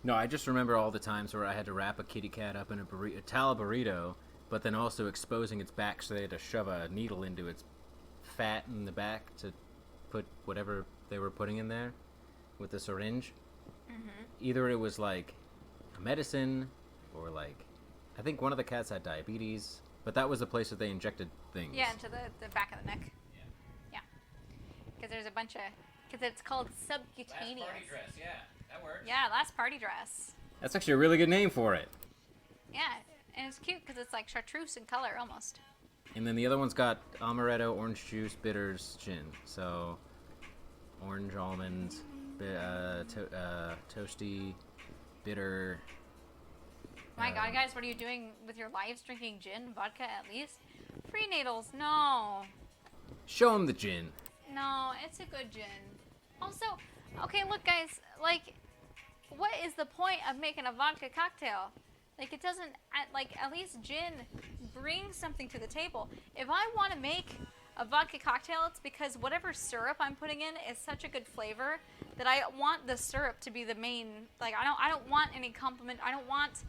No, I just remember all the times where I had to wrap a kitty cat up in a towel burrito, but then also exposing its back, so they had to shove a needle into its fat in the back to put whatever they were putting in there with the syringe. Either it was like a medicine, or like, I think one of the cats had diabetes, but that was the place that they injected things.
Yeah, into the back of the neck. Yeah. Because there's a bunch of, because it's called subcutaneous.
Last party dress. Yeah, that works.
Yeah, last party dress.
That's actually a really good name for it.
Yeah, and it's cute because it's like chartreuse in color almost.
And then the other one's got amaretto, orange juice, bitters, gin. So, orange almond, toasty, bitter.
My God, guys, what are you doing with your lives? Drinking gin, vodka at least? Prenatals, no.
Show 'em the gin.
No, it's a good gin. Also, okay, look, guys, like, what is the point of making a vodka cocktail? Like, it doesn't, at least gin brings something to the table. If I want to make a vodka cocktail, it's because whatever syrup I'm putting in is such a good flavor that I want the syrup to be the main, like, I don't want any complement, I don't want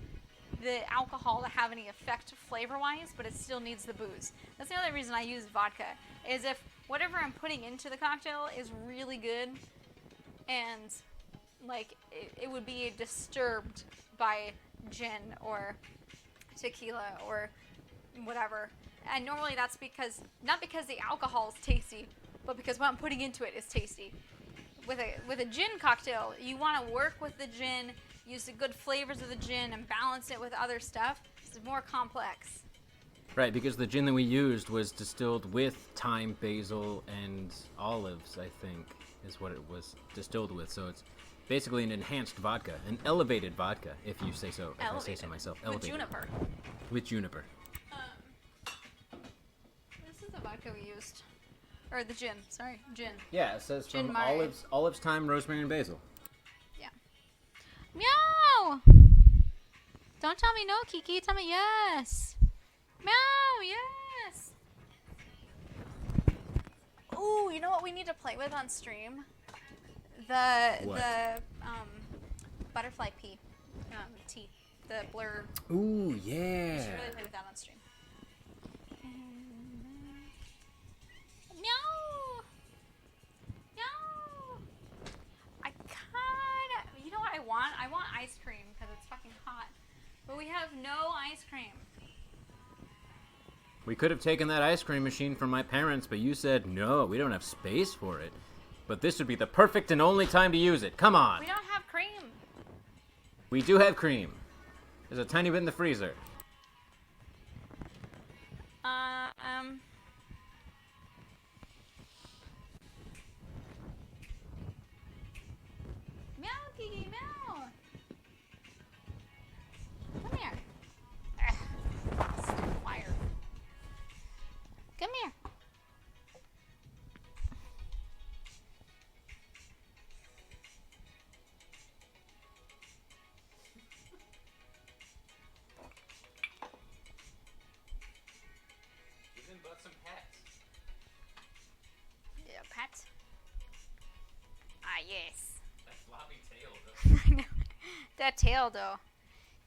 the alcohol to have any effect flavor-wise, but it still needs the booze. That's the other reason I use vodka, is if whatever I'm putting into the cocktail is really good, and, like, it would be disturbed by gin or tequila or whatever. And normally that's because, not because the alcohol is tasty, but because what I'm putting into it is tasty. With a gin cocktail, you want to work with the gin, use the good flavors of the gin, and balance it with other stuff. It's more complex.
Right, because the gin that we used was distilled with thyme, basil, and olives, I think, is what it was distilled with. So Basically an enhanced vodka, an elevated vodka, if you say so. If I say so
Elevated.
myself.
With
Elevated.
juniper.
With juniper.
This is the vodka we used. Or the gin. Sorry, gin.
Yeah, it says
Gin
from
Mare.
olives, thyme, rosemary, and basil.
Yeah. Meow! Don't tell me no, Kiki. Tell me yes. Meow, yes. Ooh, you know what we need to play with on stream?
What?
The butterfly pea tea. The blur.
Ooh,
We
yeah.
should really play with that on stream. Meow. Meow. I kinda. You know what I want? I want ice cream because it's fucking hot. But we have no ice cream.
We could have taken that ice cream machine from my parents, but you said no, we don't have space for it. But this would be the perfect and only time to use it. Come on.
We don't have cream.
We do have cream. There's a tiny bit in the freezer.
Meow, Kiki, meow. Come here. Ugh, stiff wire. Come here.
Even but some pets.
Yeah, pet. Ah, yes.
That floppy tail, though.
I know. That tail, though.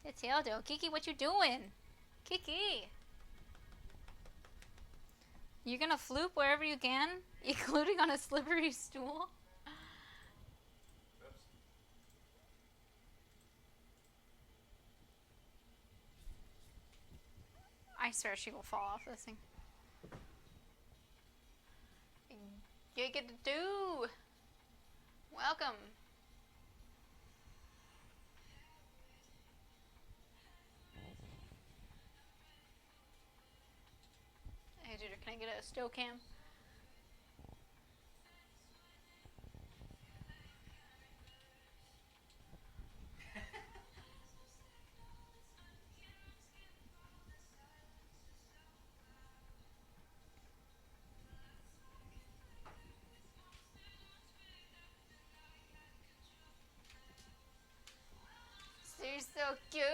That tail, though. Kiki, what you doing? Kiki. You gonna floop wherever you can, including on a slippery stool? I swear she will fall off this thing. Giga-do! Welcome. Hey, dude, can I get a stow cam? You're so cute.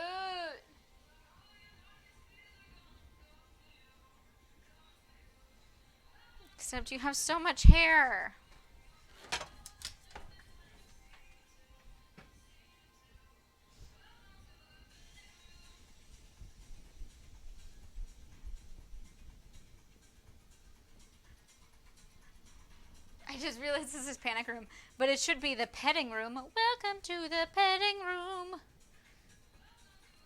Except you have so much hair. I just realized this is panic room, but it should be the petting room. Welcome to the petting room.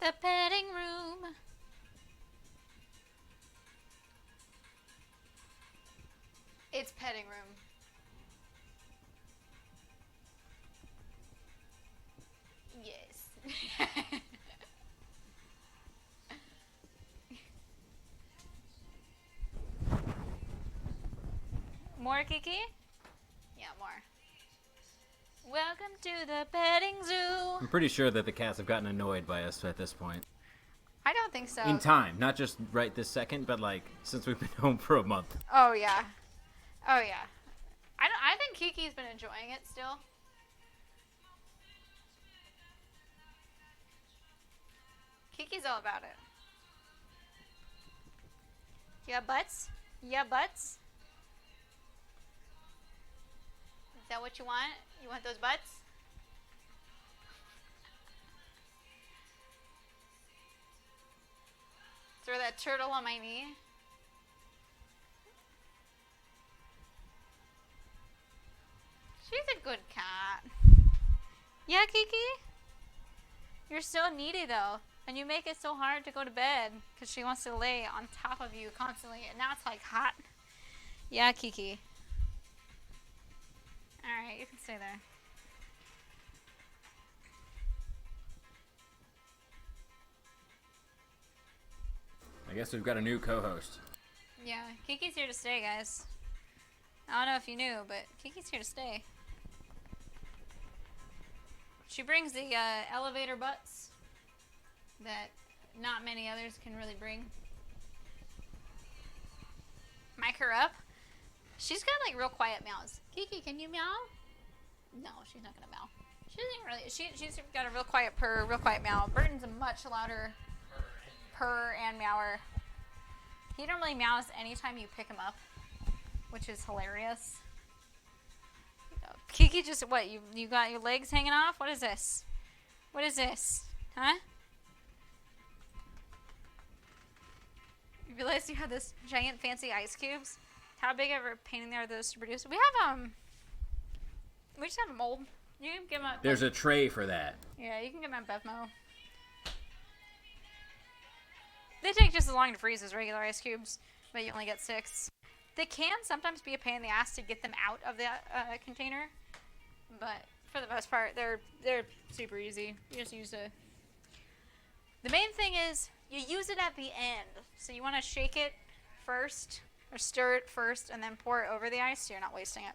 The petting room. It's petting room. Yes. More, Kiki? Yeah, more. Welcome to the petting zoo.
I'm pretty sure that the cats have gotten annoyed by us at this point.
I don't think so.
In time, not just right this second, but like since we've been home for a month.
Oh yeah. Oh yeah. I think Kiki's been enjoying it still. Kiki's all about it. Yeah, butts? Yeah, butts? Is that what you want? You want those butts? Throw that turtle on my knee. She's a good cat. Yeah, Kiki? You're so needy though. And you make it so hard to go to bed because she wants to lay on top of you constantly. And now it's like hot. Yeah, Kiki. Alright, you can stay there.
I guess we've got a new co-host.
Yeah, Kiki's here to stay, guys. I don't know if you knew, but Kiki's here to stay. She brings the elevator butts that not many others can really bring. Mic her up. She's got like real quiet meows. Kiki, can you meow? No, she's not gonna meow. She doesn't really. She's got a real quiet purr, real quiet meow. Burton's a much louder purr and meower. He normally meows anytime you pick him up, which is hilarious. Kiki just what? You got your legs hanging off? What is this? What is this? Huh? You realize you have this giant fancy ice cubes? How big of a pain in there are those to produce? We have we just have a mold. You can give them a
There's a tray for that.
yeah, you can give them a Bevmo. They take just as long to freeze as regular ice cubes, but you only get 6. They can sometimes be a pain in the ass to get them out of the container, but for the most part, they're super easy. You just use a. The main thing is you use it at the end, so you want to shake it first or stir it first, and then pour it over the ice, so you're not wasting it.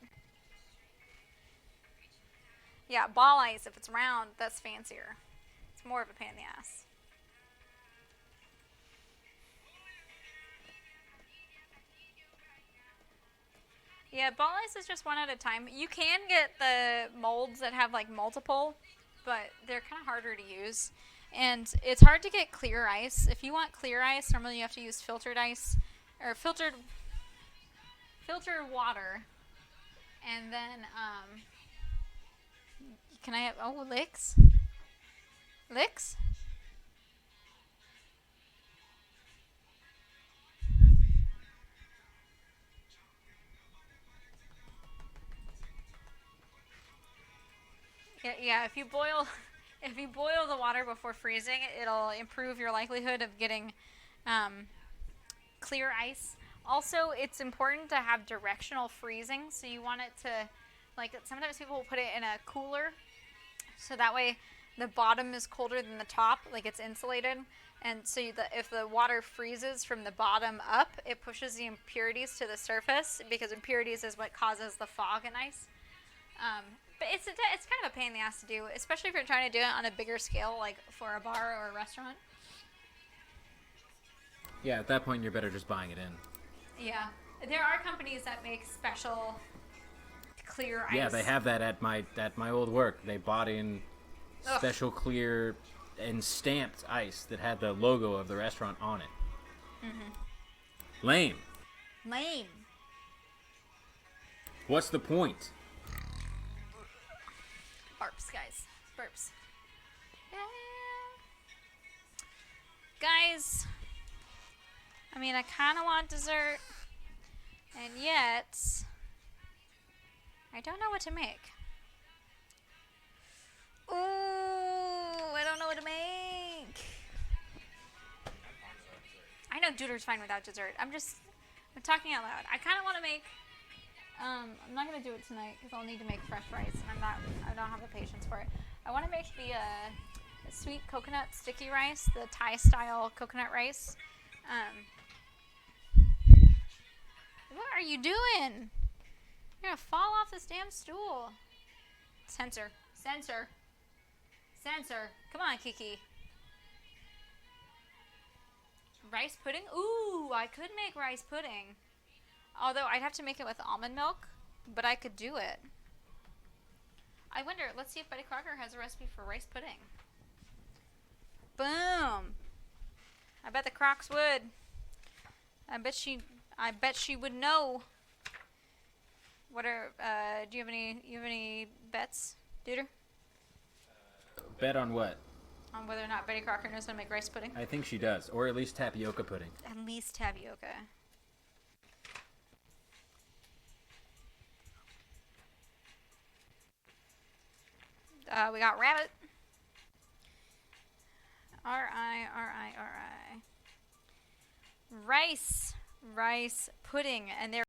Yeah, ball ice, if it's round, that's fancier. It's more of a pain in the ass. Yeah, ball ice is just one at a time. You can get the molds that have like multiple, but they're kind of harder to use. And it's hard to get clear ice. If you want clear ice, normally you have to use filtered ice or filtered water. And then can I have licks? Licks? Yeah, if you boil the water before freezing, it'll improve your likelihood of getting clear ice. Also, it's important to have directional freezing, so you want it to, like, sometimes people will put it in a cooler, so that way the bottom is colder than the top, like it's insulated, and so if the water freezes from the bottom up, it pushes the impurities to the surface, because impurities is what causes the fog in ice. But it's kind of a pain in the ass to do, especially if you're trying to do it on a bigger scale, like for a bar or a restaurant.
Yeah, at that point, you're better just buying it in.
Yeah. There are companies that make special clear ice.
Yeah, they have that at my old work. They bought in special clear and stamped ice that had the logo of the restaurant on it. Mm-hmm. Lame. What's the point?
Burps, guys. Burps. Yeah. Guys, I mean, I kind of want dessert, and yet I don't know what to make. Ooh, I don't know what to make. I know Duder's fine without dessert. I'm talking out loud. I kind of want to make. I'm not gonna do it tonight because I'll need to make fresh rice, and I don't have the patience for it. I want to make the sweet coconut sticky rice, the Thai style coconut rice. What are you doing? You're gonna fall off this damn stool. Censor. Come on, Kiki. Rice pudding? Ooh, I could make rice pudding. Although I'd have to make it with almond milk, but I could do it. I wonder, let's see if Betty Crocker has a recipe for rice pudding. Boom. I bet the Crocs would. I bet she would know. What are do you have any bets, Duder?
Bet on what?
On whether or not Betty Crocker knows how to make rice pudding?
I think she does, or at least tapioca pudding.
At least tapioca. We got rabbit. R-I. Rice pudding, and there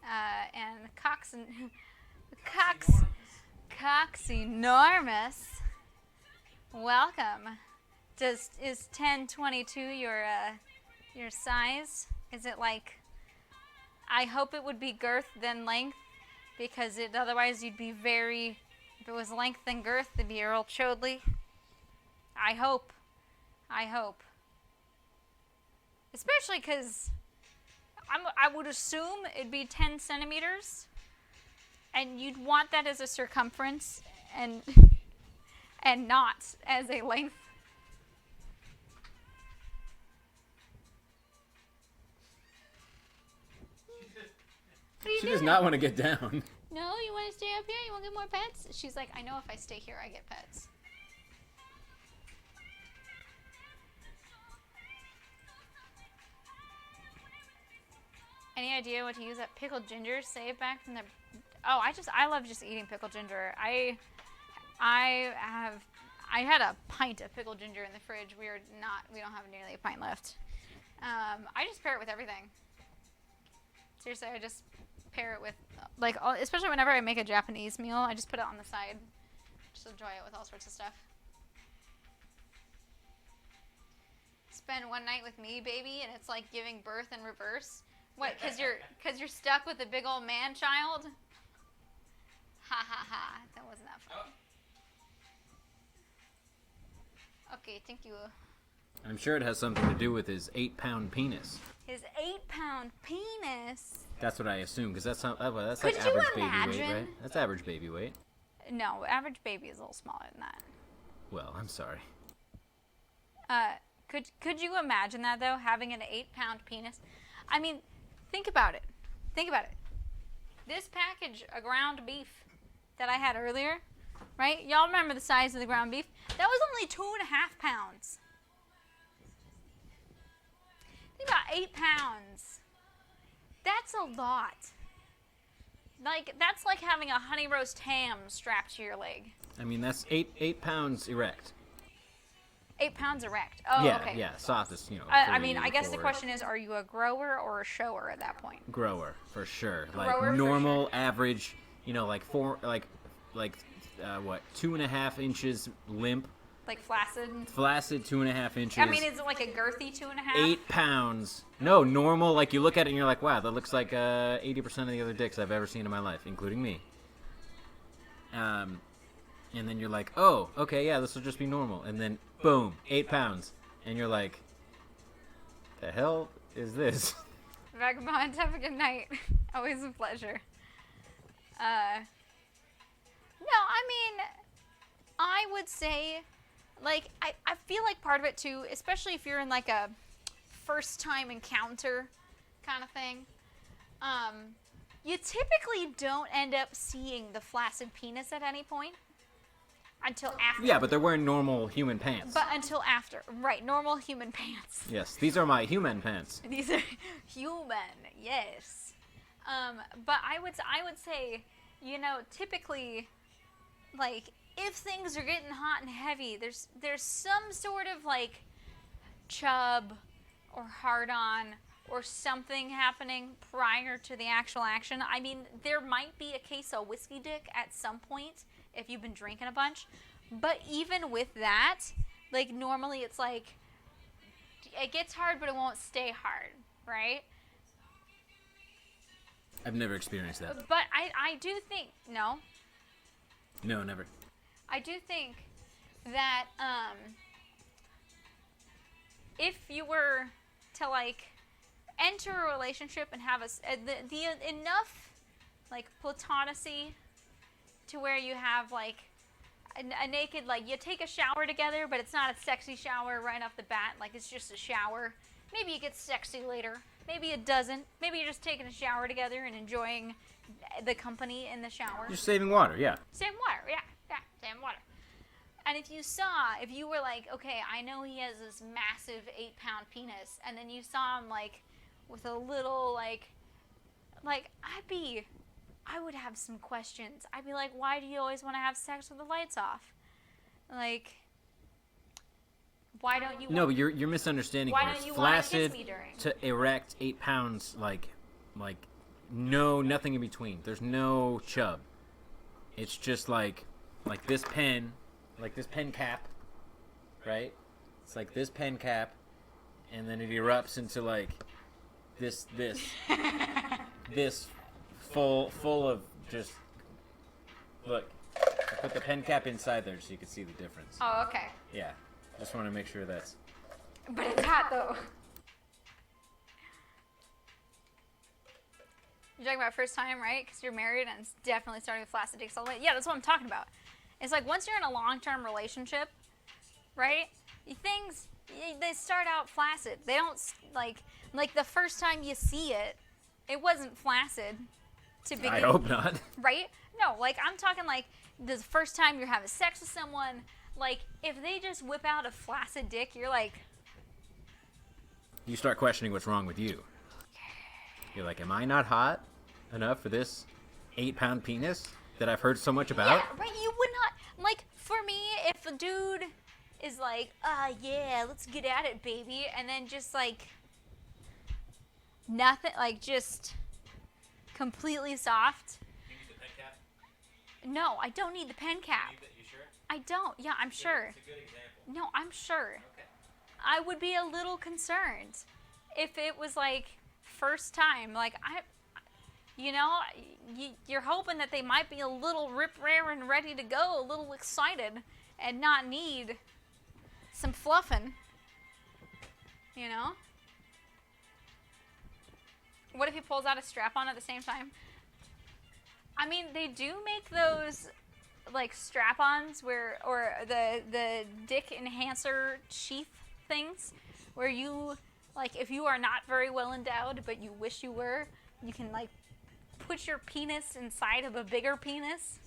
And Cox enormous. Welcome. Is 1022 your size? Is it like? I hope it would be girth then length, because otherwise you'd be very. If it was length then girth, it'd be Earl Chodley. I hope. Especially because I would assume it'd be 10 centimeters, and you'd want that as a circumference, and not as a length.
She does not want to get down.
No, you want to stay up here? You want to get more pets? She's like, I know if I stay here, I get pets. Any idea what to use that pickled ginger saved back from the? Oh, I love just eating pickled ginger. I had a pint of pickled ginger in the fridge. We don't have nearly a pint left. I just pair it with everything. Seriously, I just pair it with, like, especially whenever I make a Japanese meal, I just put it on the side. Just enjoy it with all sorts of stuff. Spend one night with me, baby, and it's like giving birth in reverse. What? Cause you're stuck with a big old man child? Ha ha ha! That wasn't that funny. Okay, thank you.
I'm sure it has something to do with his 8-pound penis.
His 8-pound penis.
That's what I assume, because that's like
Could you
average baby weight,
imagine?
right? That's average baby weight.
No, average baby is a little smaller than that. Well,
I'm sorry.
Could you imagine that though, having an 8-pound penis? I mean, think about it. This package of ground beef that I had earlier, right? Y'all remember the size of the ground beef? That was only 2.5 pounds. Think about 8 pounds. That's a lot. Like, that's like having a honey roast ham strapped to your leg.
I mean, that's 8 pounds erect.
8 pounds erect. Oh,
yeah,
okay.
Yeah, softest,
I mean, I guess the question is, are you a grower or a shower at that point?
Grower, for sure.
Grower,
like normal,
for sure.
average, like 2.5 inches limp.
Like flaccid?
Flaccid, 2.5 inches.
I mean, is it like a girthy 2.5?
8 pounds. No, normal. Like, you look at it and you're like, wow, that looks like 80% of the other dicks I've ever seen in my life, including me. And then you're like, oh, okay, yeah, this will just be normal. And then, boom, 8 pounds. And you're like, the hell is this?
Vagabonds, have a good night. Always a pleasure. No, I mean, I would say, like, I feel like part of it, too, especially if you're in, like, a first-time encounter kind of thing, you typically don't end up seeing the flaccid penis at any point. Until after.
Yeah, but they're wearing normal human pants.
But until after. Right, normal human pants.
Yes, these are my human pants.
These are human, yes. But I would say, typically, like, if things are getting hot and heavy, there's some sort of, like, chub or hard-on or something happening prior to the actual action. I mean, there might be a case of whiskey dick at some point if you've been drinking a bunch. But even with that, like, normally it's like, it gets hard, but it won't stay hard, right?
I've never experienced that.
But I do think, no?
No, never.
I do think that, if you were to, like, enter a relationship and have the enough, like, platonacy to where you have, like, a naked, like, you take a shower together, but it's not a sexy shower right off the bat. Like, it's just a shower. Maybe it gets sexy later. Maybe it doesn't. Maybe you're just taking a shower together and enjoying the company in the shower.
You're saving water, yeah.
Same water, yeah, same water. And if you were like, okay, I know he has this massive 8-pound penis, and then you saw him, like, with a little, like, I would have some questions. I'd be like, why do you always want to have sex with the lights off? Like, why don't you?
No, but you're misunderstanding.
Why
here.
don't you
Flaccid
want to kiss me during?
to erect, 8 pounds, like nothing in between. There's no chub. It's just like this pen cap, right? It's like this pen cap, and then it erupts into like this full of just look. I put the pen cap inside there so you can see the difference.
Oh, okay.
Yeah, just want to make sure that's.
But it's hot though. You're talking about first time, right? Because you're married and it's definitely starting with flaccid dicks all the way. Yeah, that's what I'm talking about. It's like once you're in a long-term relationship, right? Things, they start out flaccid. They don't, like the first time you see it, it wasn't flaccid to begin.
I hope not.
Right? No, like I'm talking like the first time you're having sex with someone, like if they just whip out a flaccid dick, you're like,
You start questioning what's wrong with you. You're like, am I not hot enough for this 8-pound penis that I've heard so much about?
yeah, right? You would not, like, for me, if a dude is like, yeah, let's get at it, baby, and then just like, nothing, like just completely soft.
You need the pen cap?
No, I don't need the pen cap.
You sure?
I don't. Yeah, I'm sure.
It's a good example.
No, I'm sure.
Okay.
I would be a little concerned if it was like first time. Like you're hoping that they might be a little rip-raring, ready to go, a little excited, and not need some fluffing. You know? What if he pulls out a strap-on at the same time? I mean, they do make those like strap-ons or the dick enhancer sheath things where you, like, if you are not very well endowed but you wish you were, you can like put your penis inside of a bigger penis.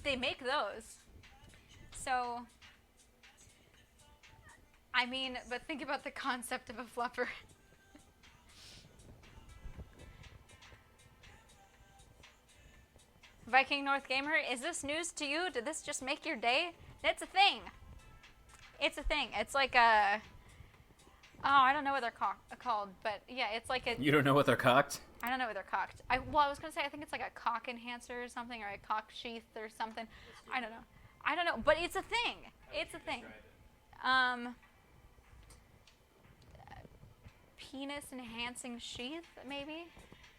They make those. So I mean, but think about the concept of a fluffer. Viking North Gamer, is this news to you? Did this just make your day? It's a thing. It's a thing. It's like a... Oh, I don't know what they're called, but yeah, it's like a...
You don't know what they're cocked?
I don't know what they're cocked. I was going to say, I think it's like a cock enhancer or something, or a cock sheath or something. I don't know, but it's a thing. It's a thing. Penis enhancing sheath, maybe?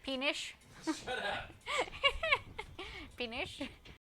Penis?
Shut up.
Penis?